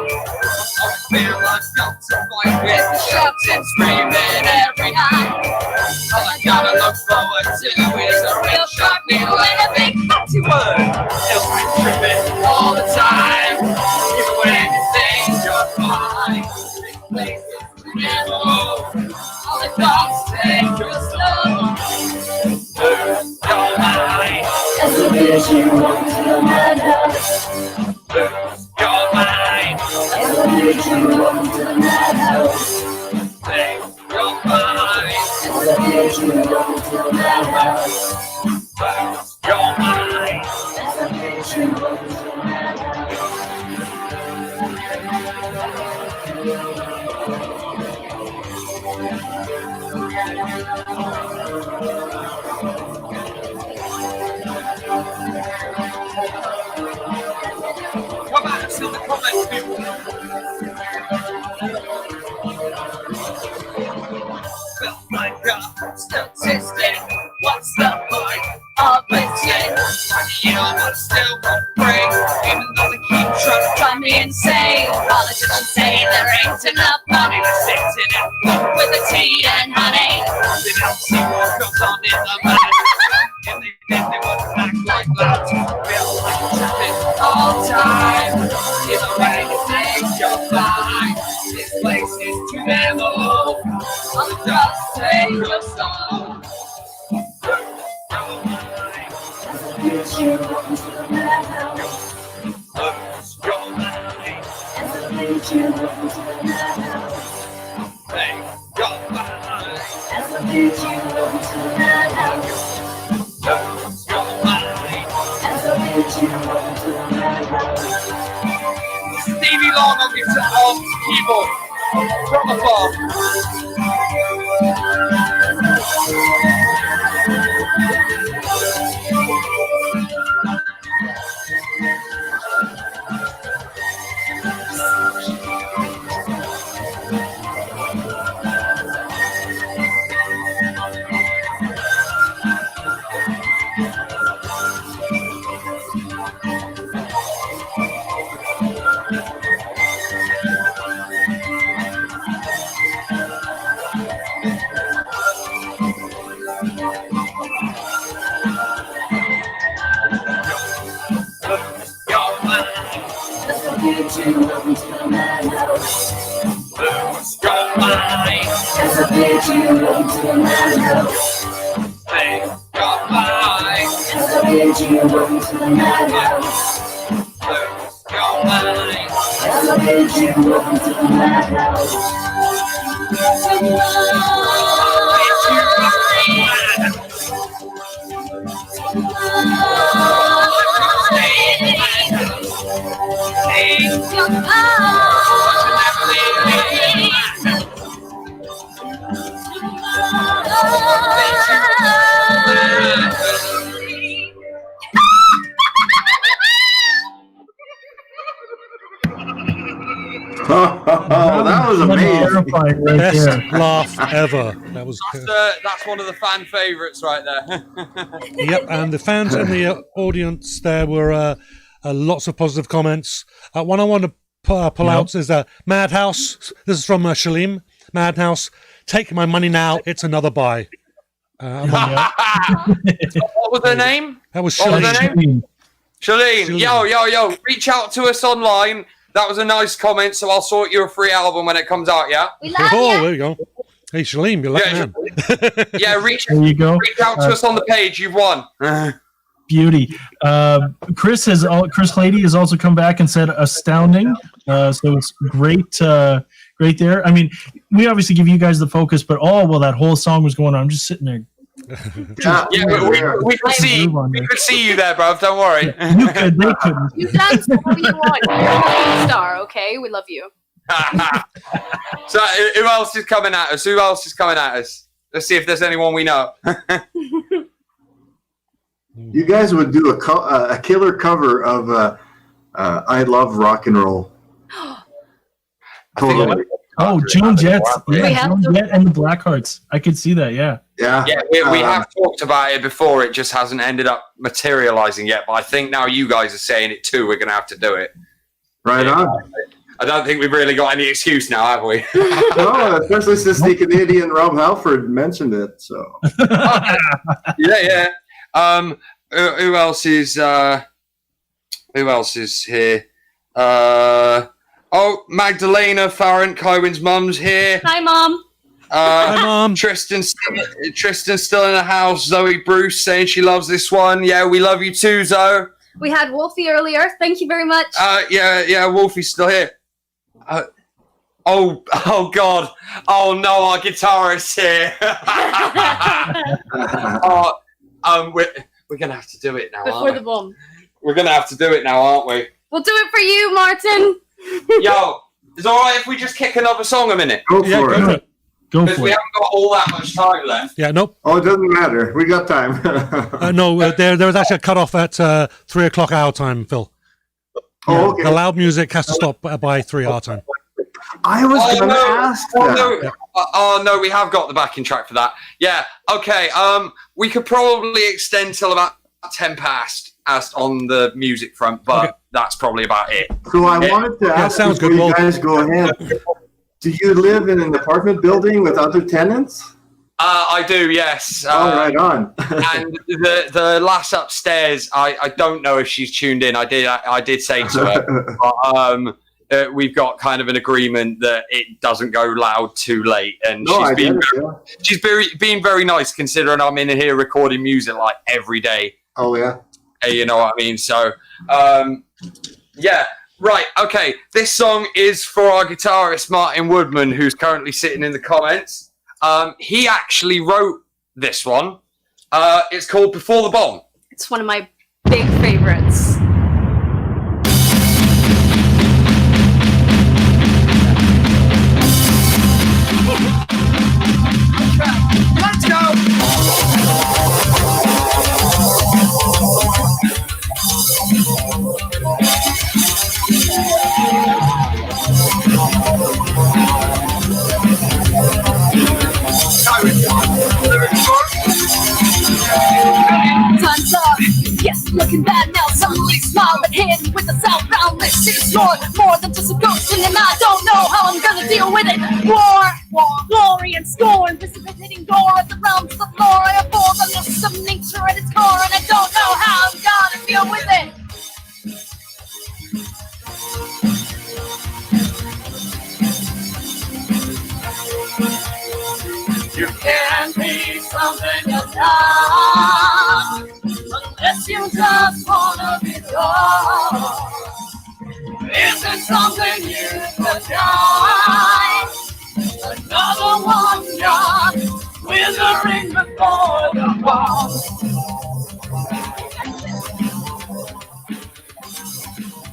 Always feel I've got to fight with the shots and screaming every night. All I gotta look forward to is a real sharp needle and a big fatty word. It'll be tripping all the time, even when you think you're fine. Places to never move. All the dogs take your slow. Elevate you up to the madhouse. Lose your mind. Elevate you up to the madhouse. Take your mind. Elevate you up to the madhouse. Lose your mind. Elevate you up to the madhouse. Come at us in the comments, people. Felt like a statistic. What's the point of it? You know what still won't break, even though they keep trying to Drive me insane. Politicians say there ain't enough money to sit in it with the tea and honey. they don't see what goes on in the mind. If they did, they wouldn't act like that. Feel like tripping all time. Either way, you take your mind. This place is too mellow. I'll just take your song. Elevate you up to the madhouse. Lose your mind. Elevate you up to the madhouse. Take your mind. Elevate you up to the madhouse. Lose your mind. Elevate you up to the madhouse. Stevie Long on guitar, on keyboard, from afar. Your mind. Elevate you up to the madhouse. Lose your mind. Elevate you up to the madhouse. Take your mind. Elevate you up to the madhouse. Lose your mind. Elevate you up to the madhouse. Oh, that was amazing. Terrifying right Best there. laugh ever. That was That's one of the fan favourites right there. yep. And the fans in the audience there were lots of positive comments. One I want to pull out is Madhouse. This is from Shalim. Madhouse. Take my money now. It's another buy. What was her name? That was What was her Shalim. name? Shalene. Shalene. Yo. Reach out to us online. That was a nice comment, so I'll sort you a free album when it comes out, yeah? We love Oh, you. there you go. Hey, Shalim, you're lucky Yeah, man. Yeah, reach There you go. out to us on the page. You've won. Beauty. Chris Clady has also come back and said astounding. So it's great, great there. I mean, we obviously give you guys the focus, but that whole song was going on. I'm just sitting there. Yeah, Yeah, we could see you there, bruv. Don't worry. You could, they couldn't. You dance whatever you want. You're a star, okay? We love you. So, who else is coming at us? Let's see if there's anyone we know. You guys would do a killer cover of I Love Rock and Roll. Totally. Oh, Joan Jett. We Yeah, have Joan to- Jett and the Blackhearts. I could see that, yeah. Yeah. Yeah, we have talked about it before. It just hasn't ended up materializing yet. But I think now you guys are saying it too. We're going to have to do it. Right on. I don't think we've really got any excuse now, have we? No, especially since the Canadian Rob Halford mentioned it. So Yeah. Who else is here? Oh, Magdalena Farrant, Kywin's mum's here. Hi, Mom. Hi, Mom. Tristan's still in the house. Zoe Bruce saying she loves this one. Yeah, we love you too, Zoe. We had Wolfie earlier. Thank you very much. Yeah, Wolfie's still here. Oh God. Oh no, our guitarist's here. We're gonna have to do it now. Before the bomb. We're gonna have to do it now, aren't we? We'll do it for you, Martin. Yo, is it alright if we just kick another song a minute? Go for it. Go Because for we it. haven't got all that much time left. Yeah, nope. Oh, it doesn't matter. We got time. No, there was actually a cut-off at 3 o'clock our time, Phil. Oh, okay. The loud music has to stop by 3 our time. I was going to ask that. No, we have got the backing track for that. Yeah, okay. We could probably extend till about 10 past as on the music front, but that's probably about it. So I wanted to ask sounds before good. you Well- guys go ahead. Do you live in an apartment building with other tenants? I do, yes. Right on. And the lass upstairs, I don't know if she's tuned in. I did say to her, but, we've got kind of an agreement that it doesn't go loud too late, and she's been very nice considering I'm in here recording music like every day. Oh yeah. You know what I mean? So, yeah. Right, okay. This song is for our guitarist, Martin Woodman, who's currently sitting in the comments. He actually wrote this one. It's called Before the Bomb. It's one of my big favorites. Let's go! Time's up. Yes, looking bad now. Suddenly smiling, hidden with the southbound lips. It's more than just a ghost, and I don't know how I'm gonna deal with it. War, glory, and scorn. Precipitating door at the realms of the floor. I abhor the lust of nature at its core, and I don't know how I'm gonna deal with it. You can't be something you're not unless you just wanna be loved. Is it something you could die? Another one gone, withering before the wall.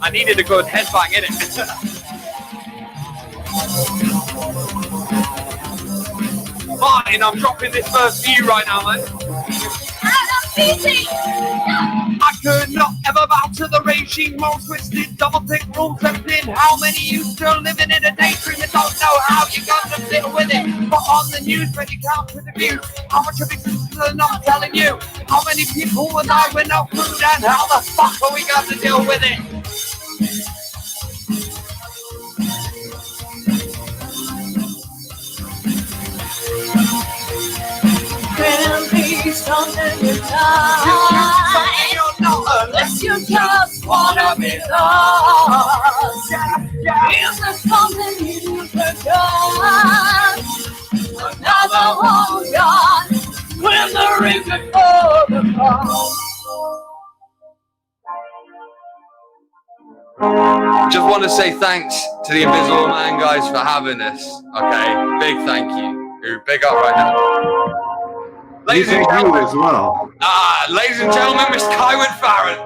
I needed a good headbang, innit? Martin, I'm dropping this first for you right now, man. Feasey! I could not ever bow to the regime, more twisted, double-thick rules everything. How many you still living in a daydream and don't know how you got to deal with it? But on the news, when you count to the view, how much of it is not telling you? How many people will die with no food, and how the fuck are we got to deal with it? Can't be something you're not unless you just wanna be lost. Is there something you forgot? Another one gone when the ring before the fall. Just want to say thanks to the Invisible Man guys for having us. Okay, big thank you. Big up right now. Ladies and gentlemen, as well. Ladies and gentlemen, Mr. Kaiwan Farrant.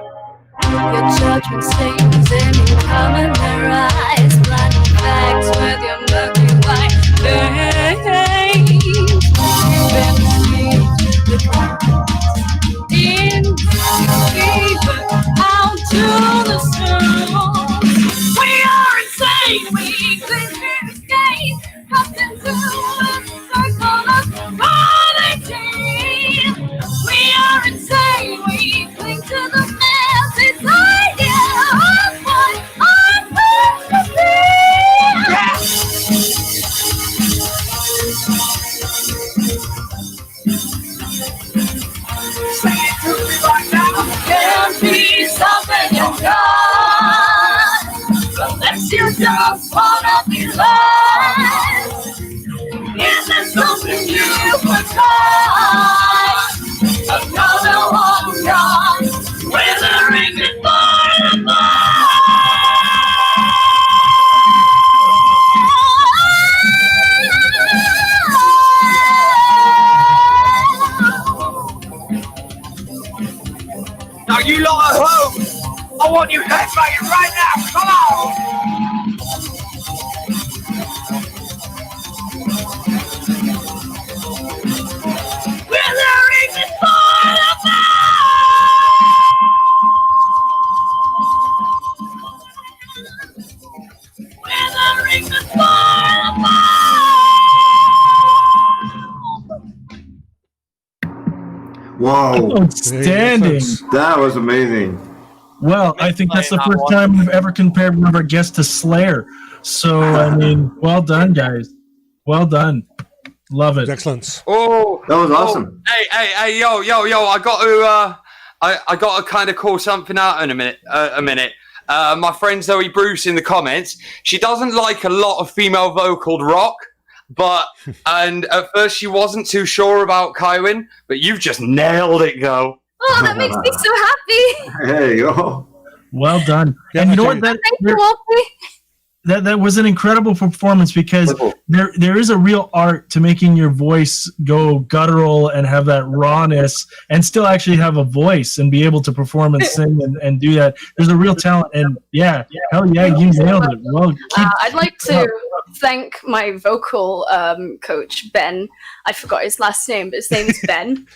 Your judgment stains in come in their eyes, blinding facts with your murky white face. You've been deceived, the in fever, out to the stones. We are insane, we couldn't escape, trapped into a circle of quality. We are insane, we cling to the mess inside you. What I'm supposed to be. you lot at home, I want you headbanging right now. Come on. Withering the fall of Withering the fall of Whoa, Outstanding. that was amazing. Well, I think that's the first time we've ever compared one of our guests to Slayer. So, I mean, well done, guys. Well done. Love it. Excellent. Oh, That was awesome. Hey, yo! I got to kind of call something out in a minute. My friend Zoe Bruce in the comments. She doesn't like a lot of female vocaled rock, and at first she wasn't too sure about Kywin, but you've just nailed it, Go. Oh, that makes me so happy. There you go. Well done. Yeah, And you know what? okay. Thank you, Wolfie. That was an incredible performance because there is a real art to making your voice go guttural and have that rawness and still actually have a voice and be able to perform and sing and do that. There's a real talent, and hell yeah, you nailed it. Well, I'd like to thank my vocal coach, Ben. I forgot his last name, but his name is Ben.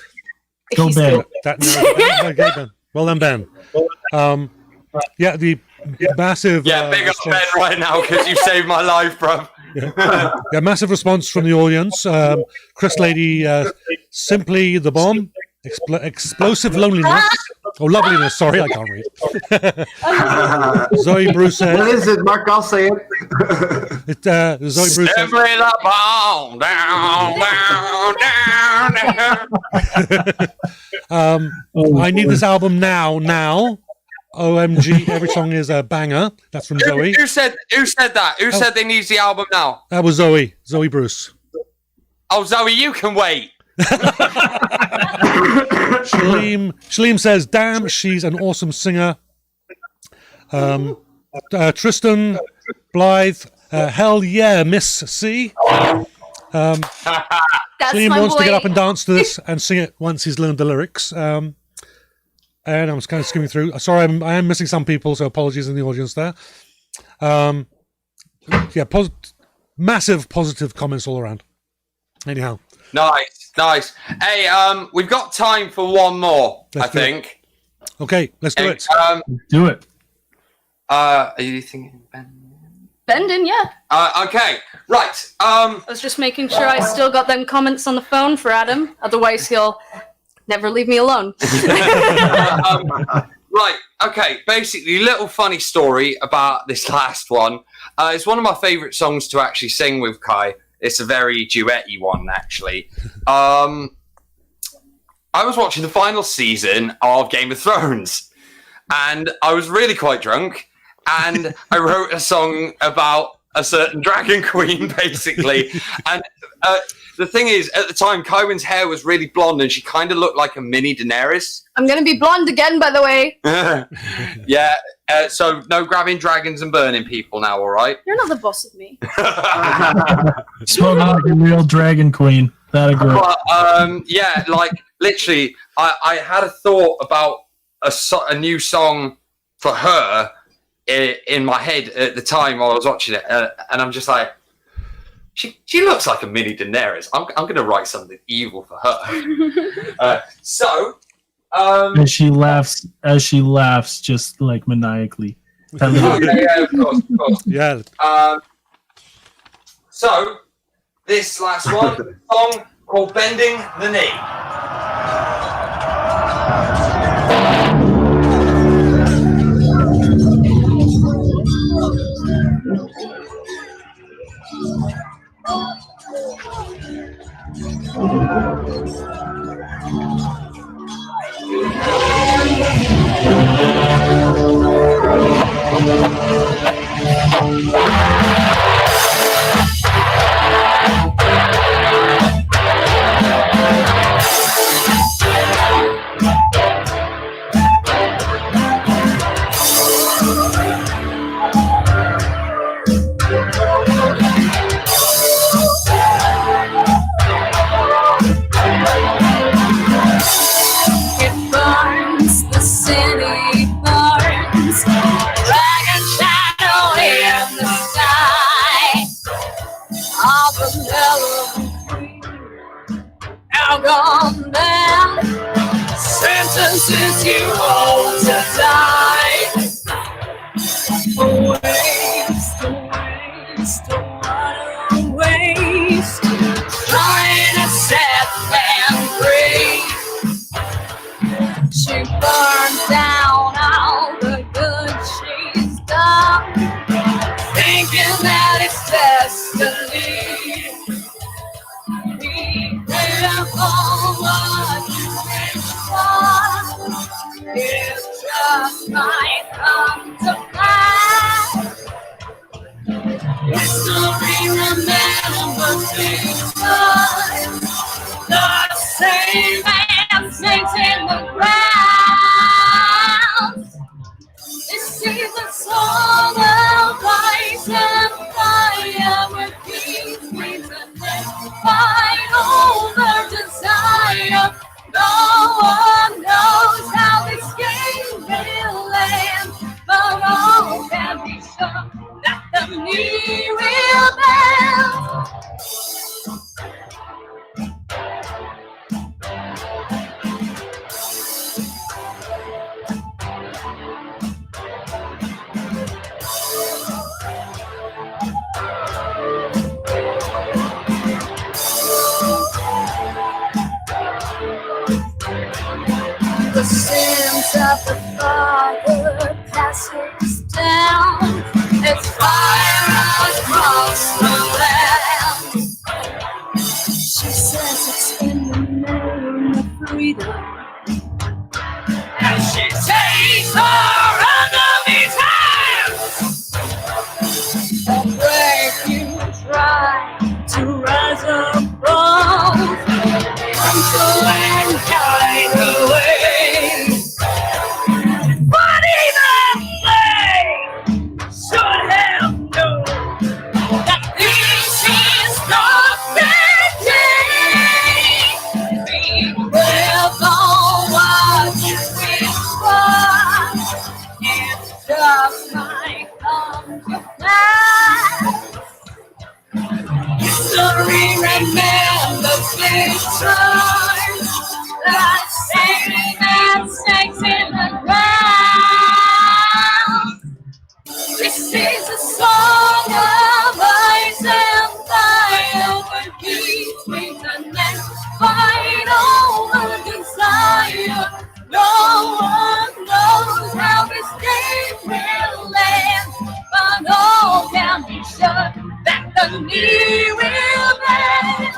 If Go he's Ben. still- Okay, Ben. Well done, Ben. The massive Yeah, big up Ben right now because you saved my life, bro. yeah, massive response from the audience. Chris Lady, simply the bomb. Explosive loneliness. Oh, loveliness. Sorry, I can't read. Zoe Bruce What says. is it, Mark? I'll say it. Zoe Bruce says. Simply the bomb, down. I need this album now. OMG, every song is a banger. That's from Zoe. Who said that? Who said they need the album now? That was Zoe Bruce. Oh, Zoe, you can wait. Shaleem says, damn, she's an awesome singer. Tristan Blythe, hell yeah, Miss C. That's Shaleem my wants boy. to get up and dance to this and sing it once he's learned the lyrics. And I'm just kind of skimming through. Sorry, I am missing some people, so apologies in the audience there. Massive positive comments all around. Anyhow. Nice. Hey, we've got time for one more, I Let's do it. think. Okay, let's do it. Do it. Are you thinking Ben? Bending, yeah. Okay, right. I was just making sure I still got them comments on the phone for Adam. Otherwise, he'll never leave me alone. Right, okay. Basically, little funny story about this last one. It's one of my favourite songs to actually sing with Kai. It's a very duet-y one, actually. I was watching the final season of Game of Thrones, and I was really quite drunk, and I wrote a song about a certain dragon queen, basically. And the thing is, at the time, Kywin's hair was really blonde, and she kind of looked like a mini Daenerys. I'm going to be blonde again, by the way. Yeah, so no grabbing dragons and burning people now, all right? You're not the boss of me. Smoking like a real dragon queen. That a girl. But, yeah, like, literally, I had a thought about a new song for her in my head at the time while I was watching it, and I'm just like, she looks like a mini Daenerys. I'm going to write something evil for her. As she laughs, just like maniacally. That little- yeah, of course. Yeah. So, this last one, song called Bending the Knee. he burns. Dragon shadow in the sky. All the now gone mad. Sentences you all to die. Waste, waste, what a waste. Trying to set them free. She burned down all the good she's done, thinking that it's destiny. Be careful what you wish for. It just might come to pass. History remembers because the same man sinks in the ground. This is a song of ice and fire with peace, dreams, and then fight over desire. No one knows how this game will end, but all can be sure that the knee will bend. The sins of the father passes down. It's fire across the land. She says it's in the name of freedom, and she takes her enemy's hands. The brave you try to rise up from, come to mankind away. But even they should have known that this is not their day. Be careful what you wish for. It just might come to pass. History remembers victory. The same man snakes in the ground. This is a song of ice and fire, with peace, dreams, and then fight over desire. No one knows how this game will end, but all can be sure that the knee will bend.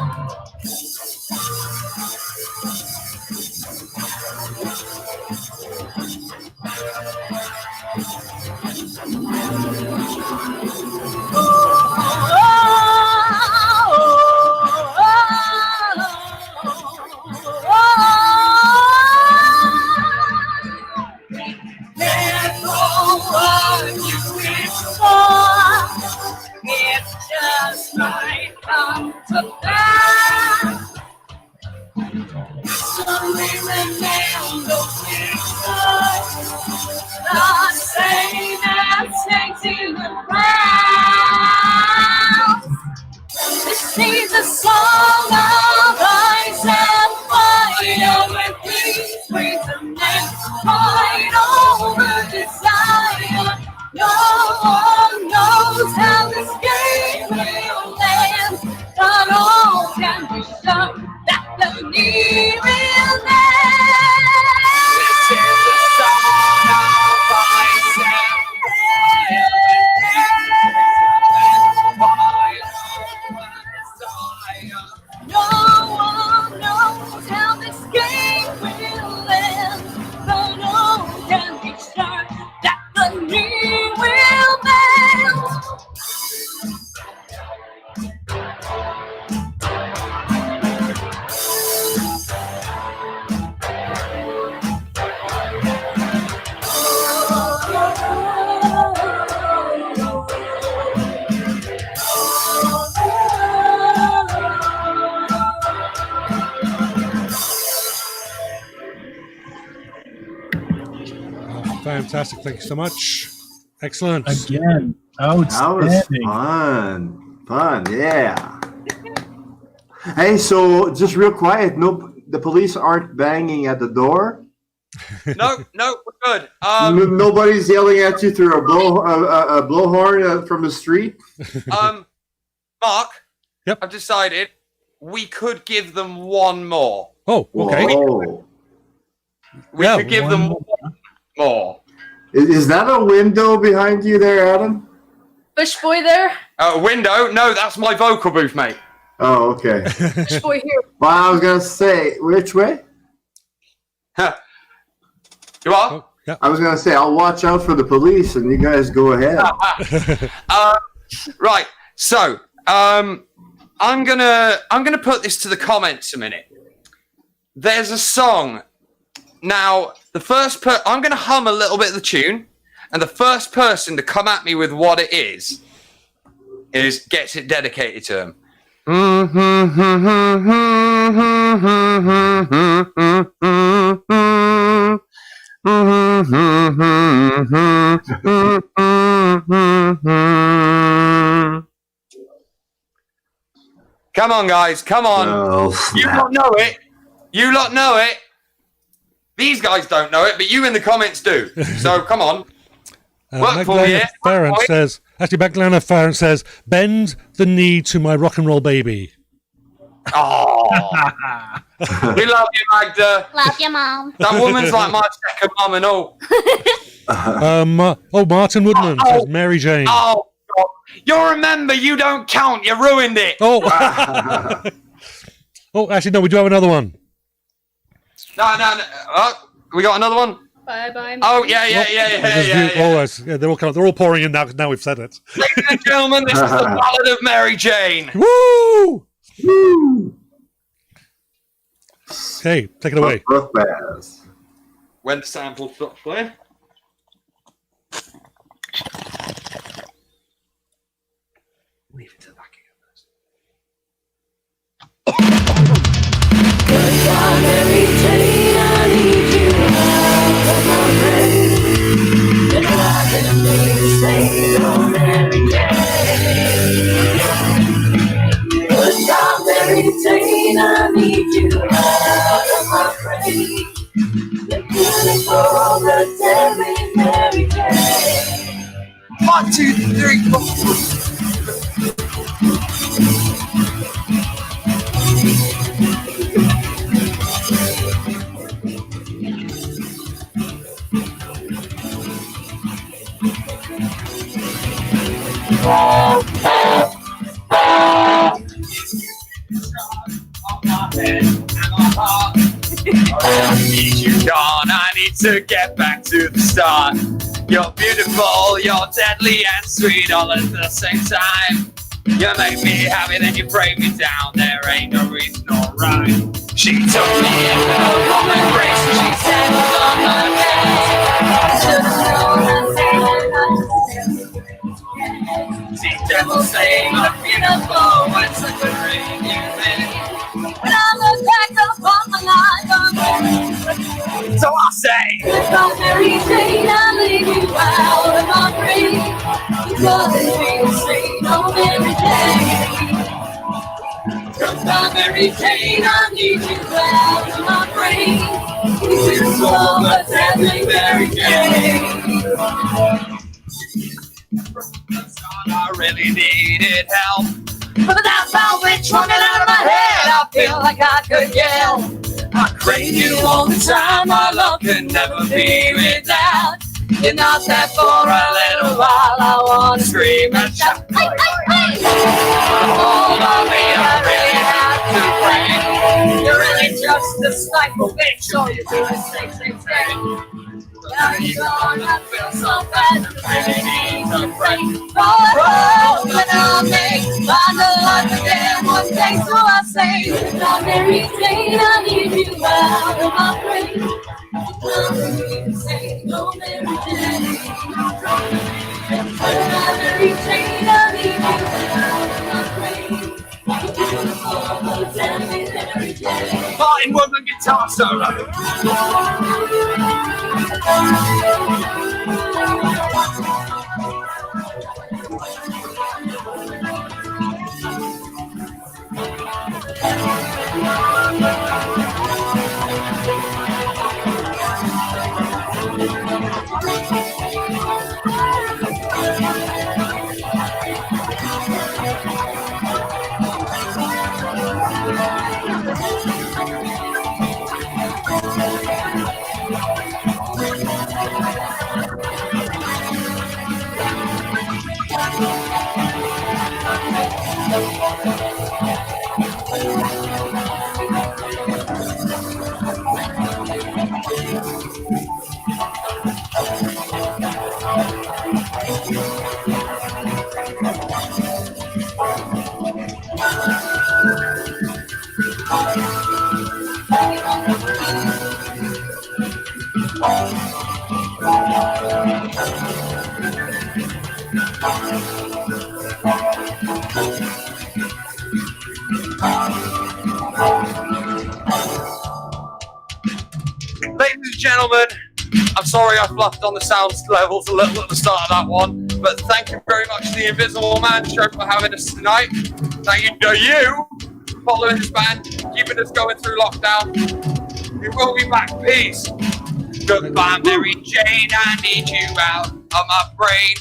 It just might come to pass. So we remember the same as sinks in the ground. Fantastic. Thank you so much. Excellent. Again, That was outstanding. fun. Yeah. Hey, so just real quiet. No, the police aren't banging at the door. No, we're good. Nobody's yelling at you through a blowhorn from the street. Mark. Yep. I've decided we could give them one more. Oh, okay. Whoa. We Yeah, could give them one more. Is that a window behind you there, Adam? Bush boy there. Window? No, that's my vocal booth, mate. Oh, okay. Bush boy here. Well, I was gonna say, which way? You are? Oh, yeah. I was gonna say, I'll watch out for the police, and you guys go ahead. Right. So, I'm gonna put this to the comments a minute. There's a song. Now, I'm gonna hum a little bit of the tune, and the first person to come at me with what it is gets it dedicated to him. Come on, guys. Come on. Oh, You lot know it. You lot know it. These guys don't know it, but you in the comments do. So come on. Work for me, Magdalena Farrant says, Magdalena Farrant says, bend the knee to my rock and roll baby. Oh, we love you, Magda. Love your mom. That woman's like my second mum and all. Martin Woodman says, Mary Jane. Oh, God. You'll remember you don't count. You ruined it. Oh, actually, no, we do have another one. No. Oh, we got another one? Bye bye. Oh, yeah. They're all pouring in now because now we've said it. Ladies and gentlemen, this is the Ballad of Mary Jane. Woo! Okay, take it away. When the sample stops playing. Leave it to the back again. I need you out of my brain. The beautiful, the Mary Jane. 1, 2, 3, I need to get back to the start. You're beautiful, you're deadly and sweet all at the same time. You make me happy, then you break me down. There ain't no reason or rhyme. She took me in her home embrace. She said, on my bed. See devils say you're beautiful when such a ring you made. When I look back upon my life, So I say, goodbye, Mary Jane, I leave you out of my brain. Because it's real sweet, oh Mary Jane. Goodbye, Mary Jane, I need you out of my brain. It's beautiful, but sadly, Mary Jane. I really needed help. But that sound went running out of my head. I feel like I could yell. I crave you all the time. My love can never be without. You're not there for a little while. I wanna scream and shout. Hey, hey, hey! Hold on me, I really have to pray. You're really just a stifle bitch. All you do is say. Now you're gone, I feel so bad. The pain is afraid. Oh, when I make find the light again one day, so I say, now Mary Jane, I need you out of my brain. Say, no Mary Jane. Now Mary Jane, I need you out of my brain. Martin Woodman guitar solo. Ladies and gentlemen, I'm sorry I fluffed on the sound levels a little at the start of that one, but thank you very much to the Invisible Man Show for having us tonight. Thank you to you for following this band, keeping us going through lockdown. We will be back. Peace. Goodbye, Mary Jane. I need you out of my brain.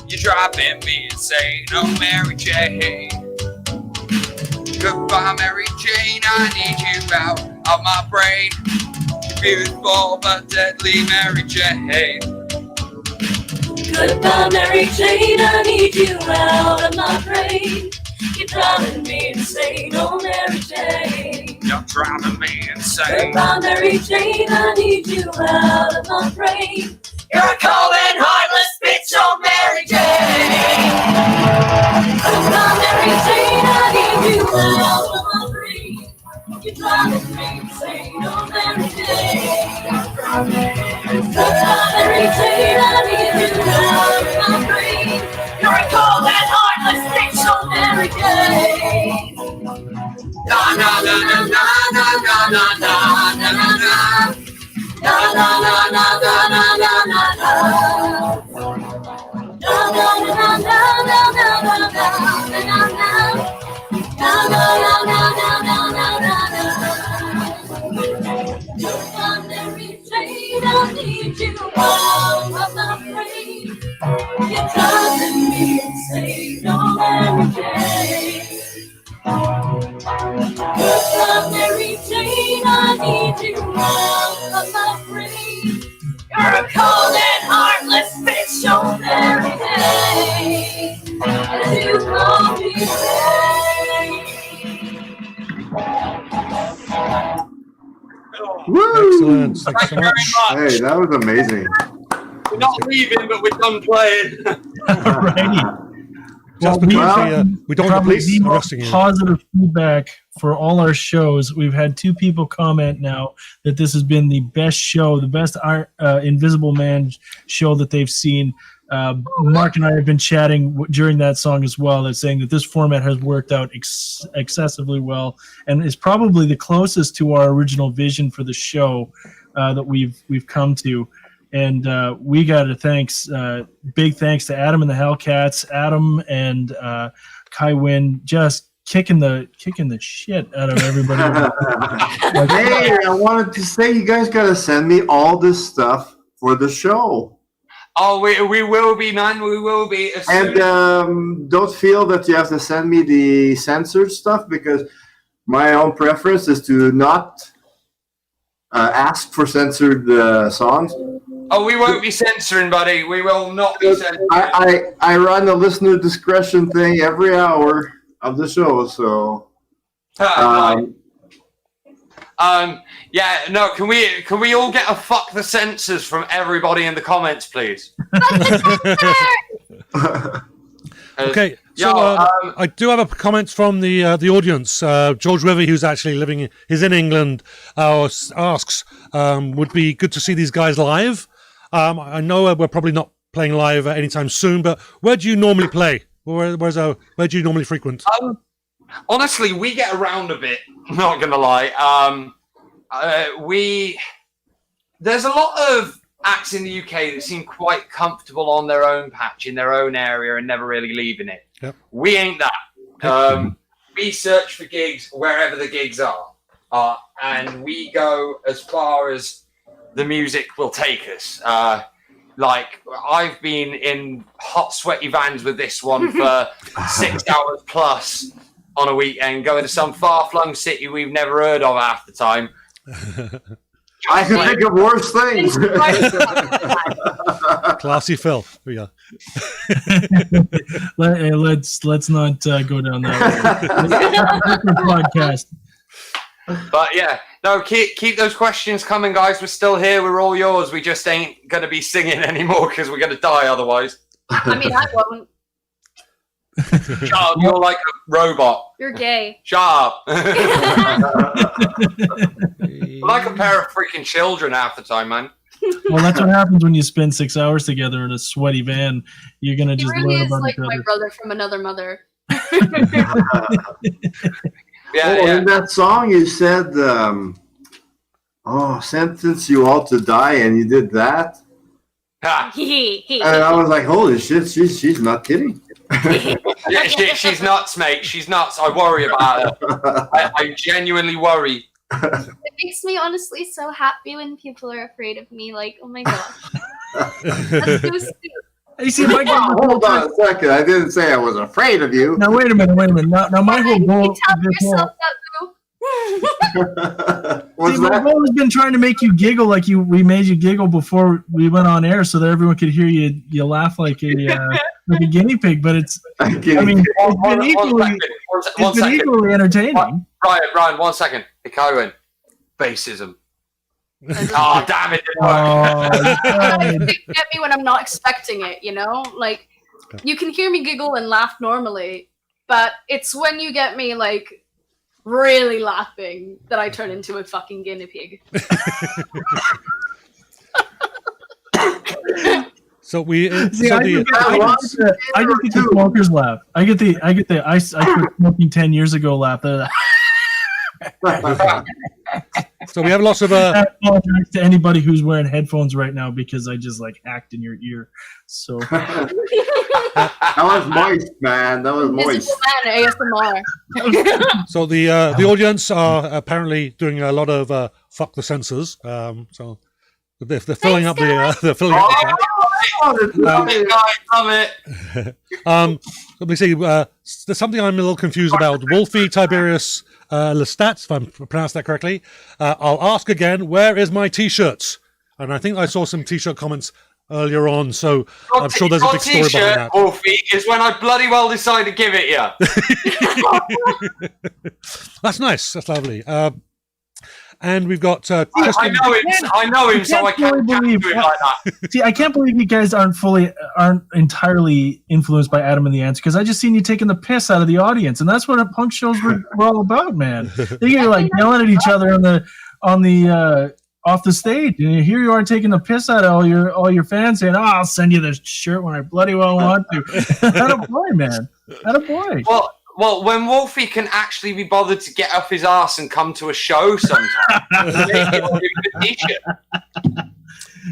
You're driving me insane. Oh, Mary Jane. Goodbye, Mary Jane. I need you out of my brain. Beautiful but deadly Mary Jane. Goodbye, Mary Jane, I need you out of my brain. You're driving me insane, oh Mary Jane. You're driving me insane. Goodbye, Mary Jane, I need you out of my brain. You're a cold and heartless bitch, oh Mary Jane. Goodbye, Mary Jane, I need you out of my brain. You're driving me insane, oh Mary Jane. Goodbye, Mary Jane, I need you out of my brain. You're a cold and heartless bitch, oh Mary Jane. Na na na na na na na na na na na. Na na na na na na na na na. Na na na na na na na na na na. Na na na na na na na na na. Goodbye, Mary Jane, I need you out of my brain. You're driving me insane, oh Mary Jane. Goodbye, Mary Jane, I need you out of my brain. You're a cold and heartless bitch, oh Mary Jane. As you call me Woo! Excellent. Thanks so Thank you much. very much. Hey, that was amazing. We're not leaving, but we're done playing. Right. Just Well, because we don't want the probably police the most arresting you. positive feedback for all our shows. We've had 2 people comment now that this has been the best show, the best Invisible Man show that they've seen. Mark and I have been chatting during that song as well. That's saying that this format has worked out excessively well and is probably the closest to our original vision for the show that we've come to. And we got to big thanks to Adam and the Hellcats, Adam and Kai Wynn, just kicking the shit out of everybody. Hey, I wanted to say you guys got to send me all this stuff for the show. Oh, we will be, man. We will be. And don't feel that you have to send me the censored stuff, because my own preference is to not ask for censored songs. Oh, we won't be censoring, buddy. We will not be censoring. I run a listener discretion thing every hour of the show, so yeah, no, can we all get a fuck the censors from everybody in the comments, please? Okay, so I do have a comment from the audience. George River, who's actually is in England, asks, would be good to see these guys live. I know we're probably not playing live anytime soon, but where do you normally play? Where do you normally frequent? Honestly, we get around a bit. Not gonna lie. There's a lot of acts in the UK that seem quite comfortable on their own patch, in their own area, and never really leaving it. Yep. We ain't that. We search for gigs wherever the gigs are. And we go as far as the music will take us. Like, I've been in hot, sweaty vans with this one for 6 hours plus on a weekend, going to some far-flung city we've never heard of half the time. I can think of worse things. Classy Phil. Here we go. Let's not go down that podcast. But yeah, no, keep those questions coming, guys. We're still here. We're all yours. We just ain't going to be singing anymore because we're going to die otherwise. I mean, I won't. Shut up, you're like a robot. You're gay. Shut up. Like a pair of freaking children half the time, man. Well, that's what happens when you spend 6 hours together in a sweaty van. You're going to He just really learn is about like each my other. brother from another mother. In that song you said, sentence you all to die, and you did that. And I was like, holy shit, she's not kidding. Yeah, she's nuts, mate. She's nuts. I worry about her. I genuinely worry. It makes me honestly so happy when people are afraid of me. Like, oh my gosh. That's so stupid. You see, my goal, Hold on a second. I didn't say I was afraid of you. now wait a minute. Now my whole goal. Tell yourself that, boo. What's My that? goal has been trying to make you giggle like we made you giggle before we went on air, so that everyone could hear you laugh like a guinea pig. But it's, I mean, it's been equally entertaining. Ryan, 1 second. Hey, Cohen. Bassism. Oh, damn it. Didn't work. Get me when I'm not expecting it, you know? Like, you can hear me giggle and laugh normally, but it's when you get me, like, really laughing that I turn into a fucking guinea pig. So we. See, I get the smokers laugh. I get the I quit smoking 10 years ago laugh. So we have lots of. I apologize to anybody who's wearing headphones right now because I just like hacked in your ear. So That was moist, man. That was moist. Invisible Man ASMR. So the audience are apparently doing a lot of fuck the censors. So they're filling up the they're filling up the chat. Love it, guys. Love it. Let me see. There's something I'm a little confused about. Wolfie Tiberius Lestat, if I'm pronounced that correctly. I'll ask again. Where is my T-shirt? And I think I saw some T-shirt comments earlier on, so I'm sure there's a big story behind that. Wolfie, is when I bloody well decide to give it you. That's nice. That's lovely. And we've got Tristan. I know him, so I can't do it like that. See, I can't believe you guys aren't entirely influenced by Adam and the Ants, because I just seen you taking the piss out of the audience, and that's what our punk shows were all about, man. You're like yelling at each other on the off the stage, and here you are taking the piss out of all your fans, saying, "Oh, I'll send you this shirt when I bloody well want to." Attaboy, man. Attaboy. Well, when Wolfie can actually be bothered to get off his ass and come to a show sometime,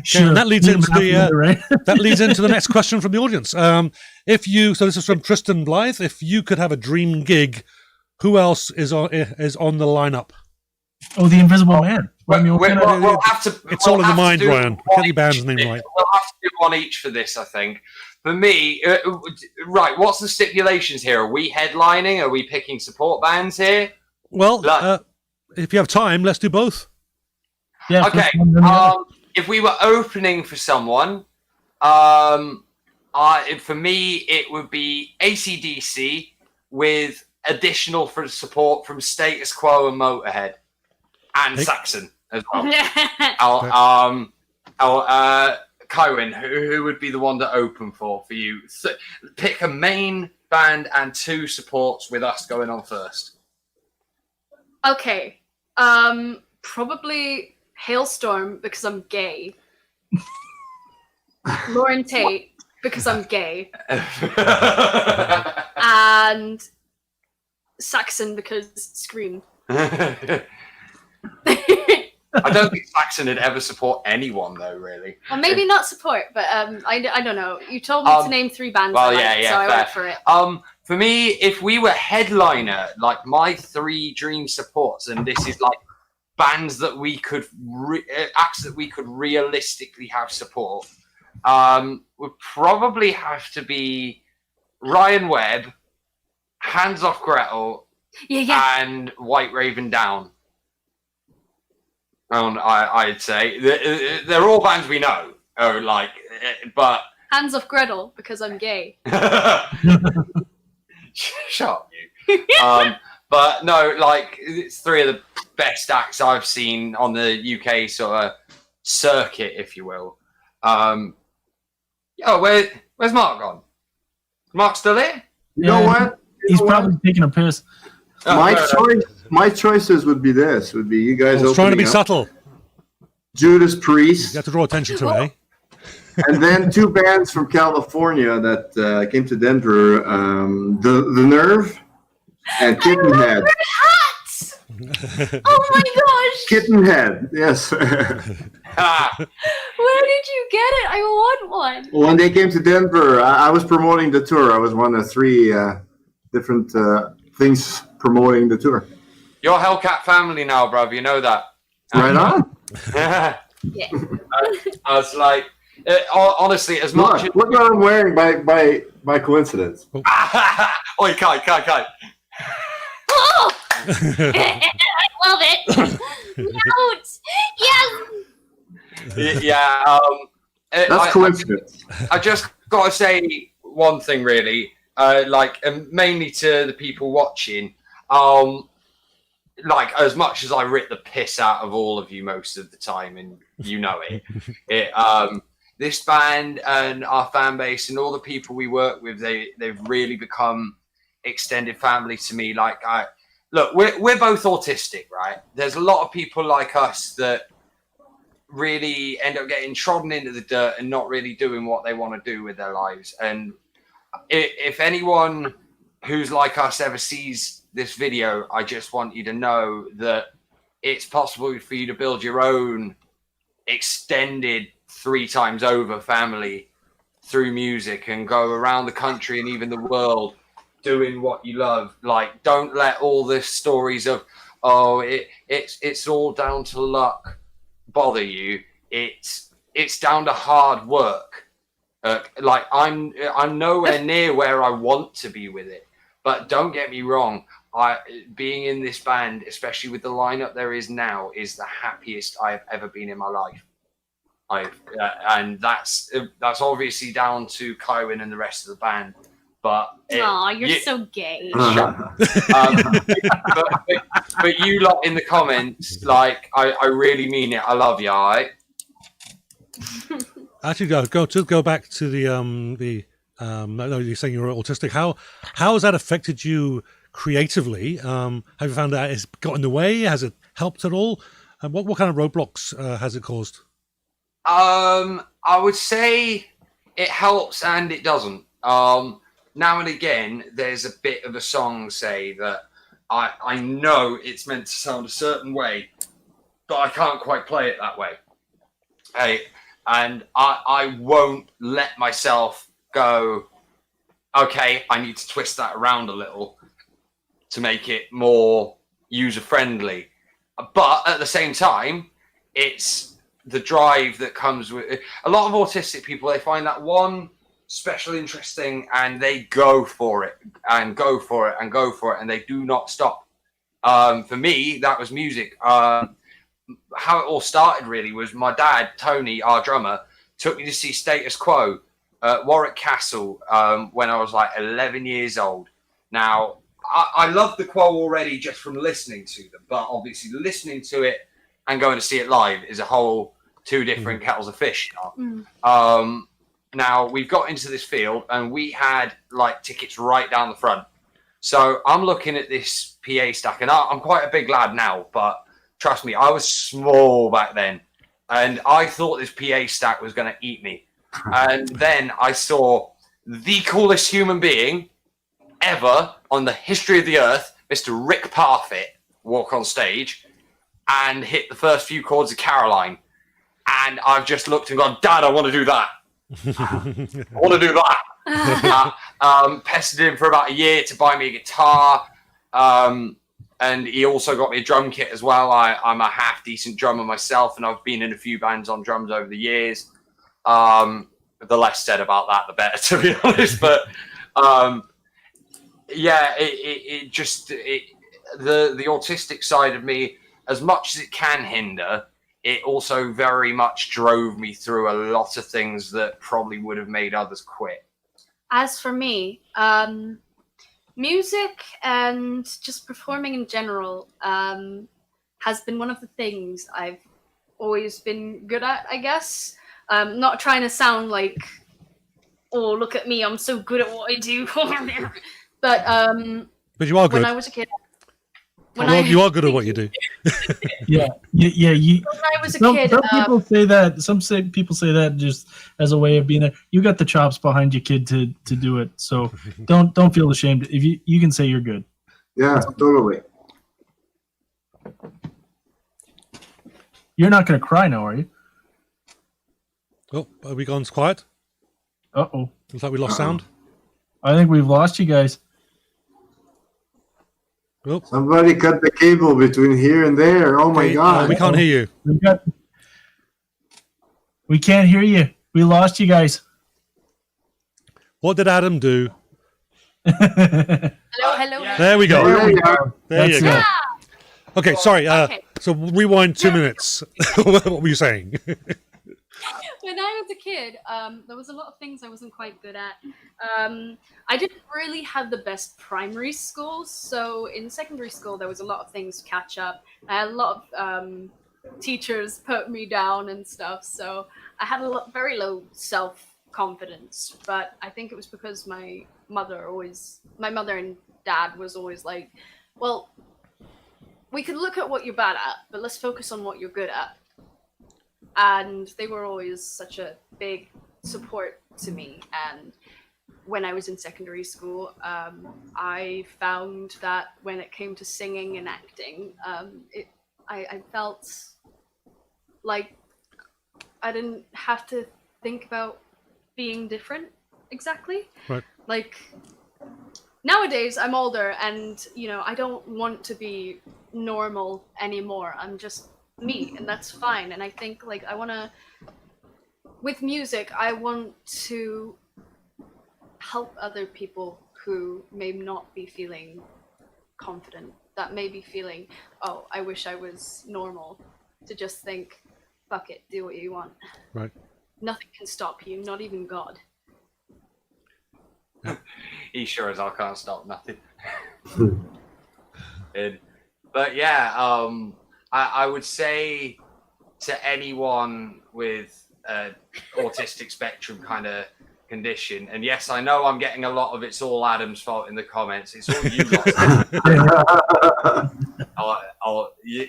Sure. And that leads into the next question from the audience. So this is from Tristan Blythe. If you could have a dream gig, who else is on the lineup? Oh, the Invisible Man. We'll have to. It's all in the mind, Ryan. Get your band's name right. We'll have to do one each for this, I think. For me, right, what's the stipulations here? Are we headlining? Are we picking support bands here? Well, if you have time, let's do both. Yeah. Okay. If we were opening for someone, for me, it would be AC/DC with additional support from Status Quo and Motorhead and Saxon as well. Cohen, who would be the one to open for you? Pick a main band and two supports with us going on first. Okay. Probably Hailstorm because I'm gay. Lauren Tate because I'm gay. And Saxon because Scream. I don't think Saxon would ever support anyone, though, really. Well, maybe not support, but I don't know. You told me to name 3 bands, well, I yeah, liked, yeah, so I fair. went for it. For me, if we were headliner, like my 3 dream supports, and this is like bands that we could acts that we could realistically have support, would probably have to be Ryan Webb, Hands Off Gretel, and White Raven Down. I'd say they're all bands we know. But Hands Off Gretel because I'm gay. Shut up, you. But no, like it's 3 of the best acts I've seen on the UK sort of circuit, if you will. Where's Mark gone? Mark still here? You know what? He's probably taking a piss. My choices would be you guys. I was trying to be opening up. subtle. Judas Priest. You have to draw attention to it, eh? And then 2 bands from California that came to Denver, the Nerve and Kittenhead. Hats! Oh my gosh! Kittenhead, yes. Where did you get it? I want one. When they came to Denver, I was promoting the tour. I was one of 3 different things promoting the tour. You're Hellcat family now, bruv. You know that. Right on. Yeah. I was like, honestly, as much as... Look what I'm wearing by coincidence. Oi, Kai. Oh! I love it. Notes. Yes. Yeah. That's coincidence. I just got to say one thing, really. Mainly to the people watching. As much as I rip the piss out of all of you most of the time, and you know it, this band and our fan base and all the people we work with, they've really become extended family to me. We're both autistic, right? There's a lot of people like us that really end up getting trodden into the dirt and not really doing what they want to do with their lives. And if anyone who's like us ever sees this video, I just want you to know that it's possible for you to build your own extended 3 times over family through music and go around the country and even the world doing what you love. Don't let all the stories of it's all down to luck bother you. It's down to hard work. I'm nowhere near where I want to be with it, but don't get me wrong. Being in this band, especially with the lineup there is now, is the happiest I've ever been in my life. And that's obviously down to Kywin and the rest of the band. But you're so gay. But you lot in the comments, I really mean it. I love you. All right. Actually, go back to the you're saying you're autistic. How has that affected you creatively? Have you found that it's got in the way? Has it helped at all? What kind of roadblocks has it caused? I would say it helps and it doesn't. Now and again, there's a bit of a song, say, that I know it's meant to sound a certain way, but I can't quite play it that way. And I won't let myself go, okay, I need to twist that around a little to make it more user-friendly. But at the same time, it's the drive that comes with it. A lot of autistic people, they find that one special interest thing and they go for it and go for it and go for it, and they do not stop. For me, that was music. How it all started really was my dad, Tony, our drummer, took me to see Status Quo at Warwick Castle when I was 11 years old. Now, I love the Quo already just from listening to them, but obviously listening to it and going to see it live is a whole 2 different kettles of fish. Now, we've got into this field and we had tickets right down the front. So I'm looking at this PA stack, and I'm quite a big lad now, but trust me, I was small back then. And I thought this PA stack was going to eat me. And then I saw the coolest human being ever on the history of the earth, Mr. Rick Parfitt, walk on stage. and hit the first few chords of Caroline. And I've just looked and gone, Dad, I want to do that. I want to do that. Pestered him for about a year to buy me a guitar. And he also got me a drum kit as well. I'm a half decent drummer myself, and I've been in a few bands on drums over the years. The less said about that, the better, to be honest. But yeah, the autistic side of me, as much as it can hinder, it also very much drove me through a lot of things that probably would have made others quit. As for me, music and just performing in general has been one of the things I've always been good at, I guess. Not trying to sound like, oh, look at me, I'm so good at what I do. But you are good. When I was a kid. You are good at what you do. Yeah. When I was a kid, some people say that. People say that just as a way of being you got the chops behind you, kid, to do it. So don't feel ashamed. If you can say you're good. Yeah, totally. You're not going to cry now, are you? Oh, are we gone quiet? Uh-oh. Looks like we lost sound. I think we've lost you guys. Oh. Somebody cut the cable between here and there. Oh my God. We can't hear you. We can't hear you. We lost you guys. What did Adam do? Hello. There we go. There you are. There you go. it. Okay, sorry. Okay. So rewind 2 minutes. What were you saying? When I was a kid, there was a lot of things I wasn't quite good at. I didn't really have the best primary schools, so in secondary school there was a lot of things to catch up. I had a lot of teachers put me down and stuff, so I had very low self-confidence. But I think it was because my mother and dad was always like, well, we could look at what you're bad at, but let's focus on what you're good at. And they were always such a big support to me. And when I was in secondary school, I found that when it came to singing and acting, I felt like I didn't have to think about being different exactly. Right. Like nowadays, I'm older, and I don't want to be normal anymore. I'm just me, and that's fine. And I think with music, I want to help other people who may not be feeling confident, that may be feeling, oh, I wish I was normal, to just think, fuck it, do what you want. Right. Nothing can stop you, not even God. He sure as I can't stop nothing. But yeah, I would say to anyone with autistic spectrum kind of condition, and yes, I know I'm getting a lot of it's all Adam's fault in the comments. It's all you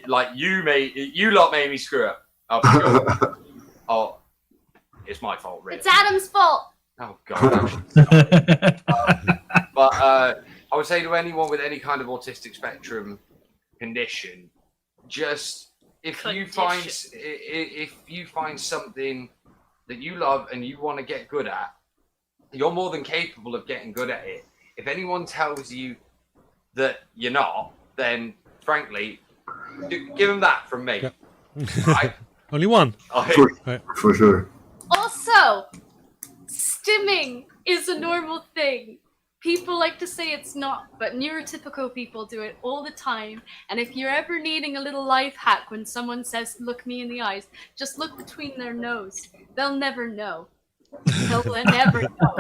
lot. You lot made me screw up. Oh, it's my fault, really. It's Adam's fault. Oh God. But I would say to anyone with any kind of autistic spectrum condition, just if you find something that you love and you want to get good at, you're more than capable of getting good at it. If anyone tells you that you're not, then frankly, give them that from me. Yeah. Only one. For sure. Also, stimming is a normal thing. People like to say it's not, but neurotypical people do it all the time. And if you're ever needing a little life hack when someone says, look me in the eyes, just look between their nose. They'll never know. They'll never know.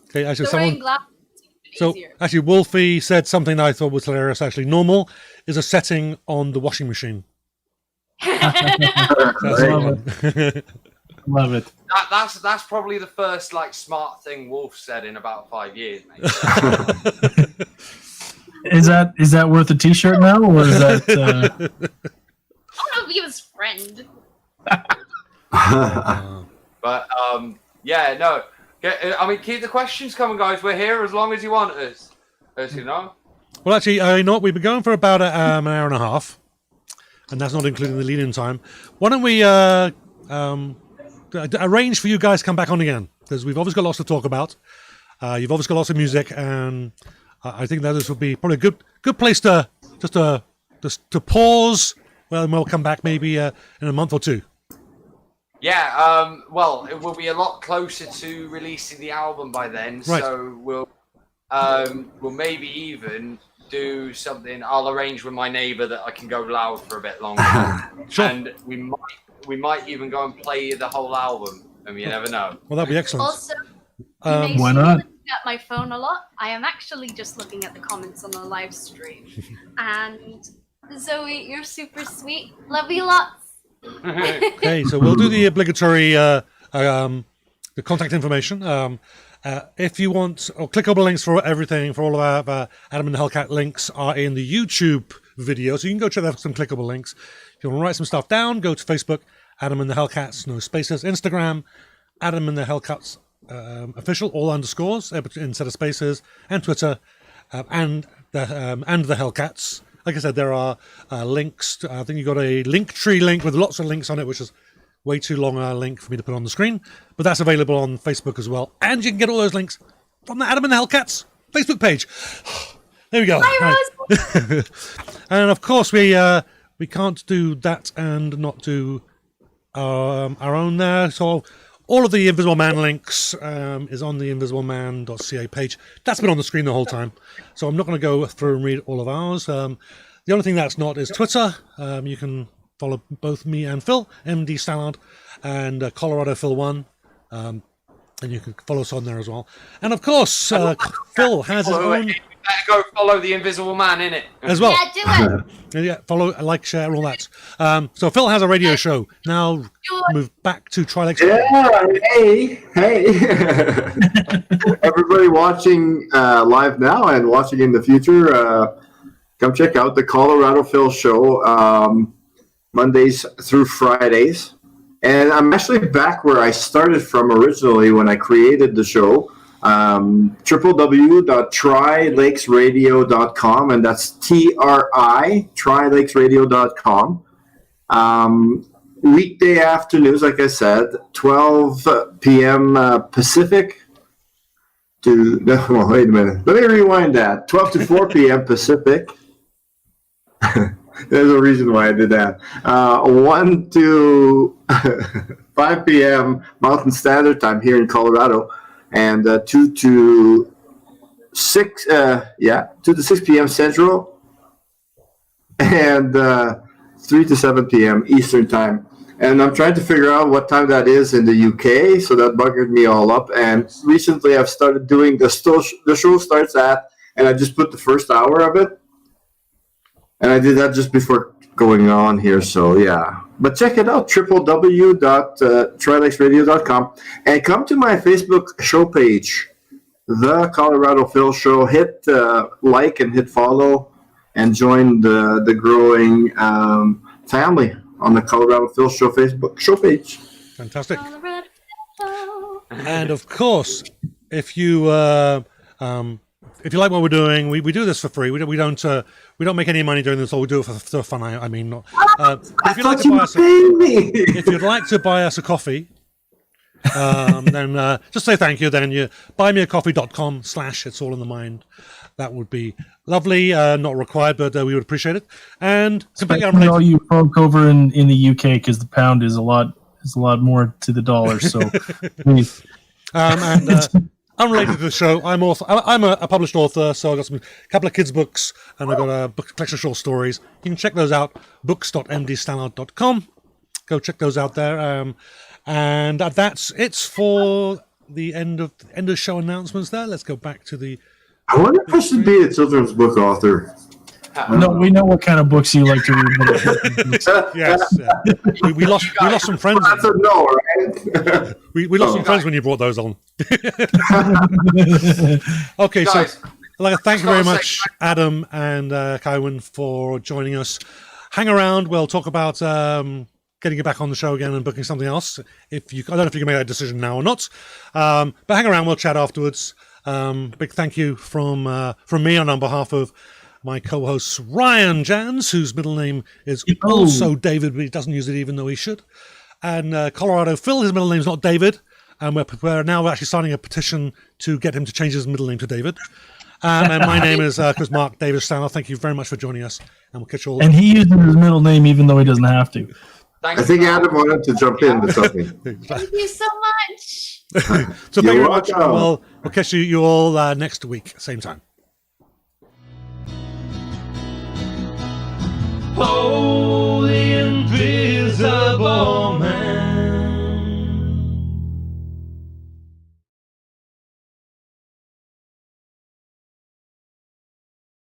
Okay, actually, So wearing glasses is So easier. actually, Wolfie said something I thought was hilarious. Actually, normal is a setting on the washing machine. That's Love it. Love it. That's probably the first smart thing Wolf said in about 5 years, mate. Is that worth a T-shirt now, or is that? I want to be his friend. But yeah, no. I mean, keep the questions coming, guys. We're here as long as you want us. As you know. Well, actually, you know what? We've been going for about an hour and a half, and that's not including the lead-in time. Why don't we arrange for you guys to come back on again? Because we've obviously got lots to talk about. You've obviously got lots of music, and I think that this would be probably a good place to pause. Well, and we'll come back maybe in a month or two. Yeah, well, it will be a lot closer to releasing the album by then, Right. so we'll maybe even do something. I'll arrange with my neighbour that I can go loud for a bit longer, Sure. and we might even go and play the whole album. I mean, you never know. Well, that'd be excellent. Also, you may why see me not? looking at my phone a lot. I am actually just looking at the comments on the live stream. And Zoe, you're super sweet. Love you lots. Okay, so we'll do the obligatory the contact information. If you want, or clickable links for everything, for all of our Adam and the Hellcat links are in the YouTube video, so you can go check out some clickable links. If you want to write some stuff down, go to Facebook, Adam and the Hellcats, no spaces. Instagram, Adam and the Hellcats official, all underscores instead of spaces, and Twitter, and the Hellcats. Like I said, there are links. I think you got a Linktree link with lots of links on it, which is way too long a link for me to put on the screen. But that's available on Facebook as well. And you can get all those links from the Adam and the Hellcats Facebook page. There we go. Hi, Right. And of course, we can't do that and not do our own there. So all of the Invisible Man links is on the invisibleman.ca page. That's been on the screen the whole time. So I'm not going to go through and read all of ours. The only thing that's not is Twitter. You can follow both me and Phil, MD Stallard, and Colorado Phil 1. And you can follow us on there as well. And of course, Phil has his own... You better go follow the Invisible Man, innit? as well. Yeah, do it. Yeah, follow, like, share, all that. So Phil has a radio show. Now move back to Trilakes. Yeah, hey. Everybody watching live now and watching in the future, come check out the Colorado Phil Show Mondays through Fridays. And I'm actually back where I started from originally when I created the show. www.trilakesradio.com, and that's trilakesradio.com. Weekday afternoons, like I said, 12 p.m. Pacific to well, wait a minute, let me rewind that. 12 to 4 p.m. Pacific. There's a reason why I did that. 1 to 5 p.m. Mountain Standard Time here in Colorado. And 2 to 6 p.m. Central, and 3 to 7 p.m. Eastern Time. And I'm trying to figure out what time that is in the UK, so that buggered me all up. And recently I've started doing the show starts at, and I just put the first hour of it. And I did that just before going on here, so yeah. But check it out, www.trilakesradio.com, and come to my Facebook show page, The Colorado Phil Show. Hit like and hit follow, and join the growing family on the Colorado Phil Show Facebook show page. Fantastic. And of course, if you like what we're doing, we do this for free. We don't make any money doing this. All we do it for fun. I mean, not. If you'd like to buy us, if you'd like to buy us a coffee, then just say thank you. Then you buymeacoffee.com/it's all in the mind. That would be lovely. Not required, but we would appreciate it. And completely Especially all unrelated. you folk over in the UK, because the pound is a lot more to the dollar. So please. Unrelated to the show, I'm a published author, so I've got a couple of kids' books, and I've got a collection of short stories. You can check those out, books.mdstallard.com. Go check those out there. And that's it for the end of show announcements there. Let's go back to the... I wonder if I should be a children's book author. No, we know what kind of books you like to read. Yes. We lost some friends. That's a no, right? We lost some friends when you brought those on. Okay, so Guys, I'd like to thank you very much, Adam and Kywin, for joining us. Hang around. We'll talk about getting you back on the show again and booking something else. I don't know if you can make that decision now or not. But hang around. We'll chat afterwards. Big thank you from me and on behalf of my co-hosts Ryan Jans, whose middle name is Hello. also David, but he doesn't use it even though he should. And Colorado Phil, his middle name's not David. And we're now actually signing a petition to get him to change his middle name to David. And my name is Chris Mark David Stanley. Thank you very much for joining us. And we'll catch you all. And he uses his middle name even though he doesn't have to. Thanks, I think Mark. Adam wanted to jump in with something. Thank you so much. So thank you very much. welcome. We'll catch you all next week, same time. Oh, the invisible man.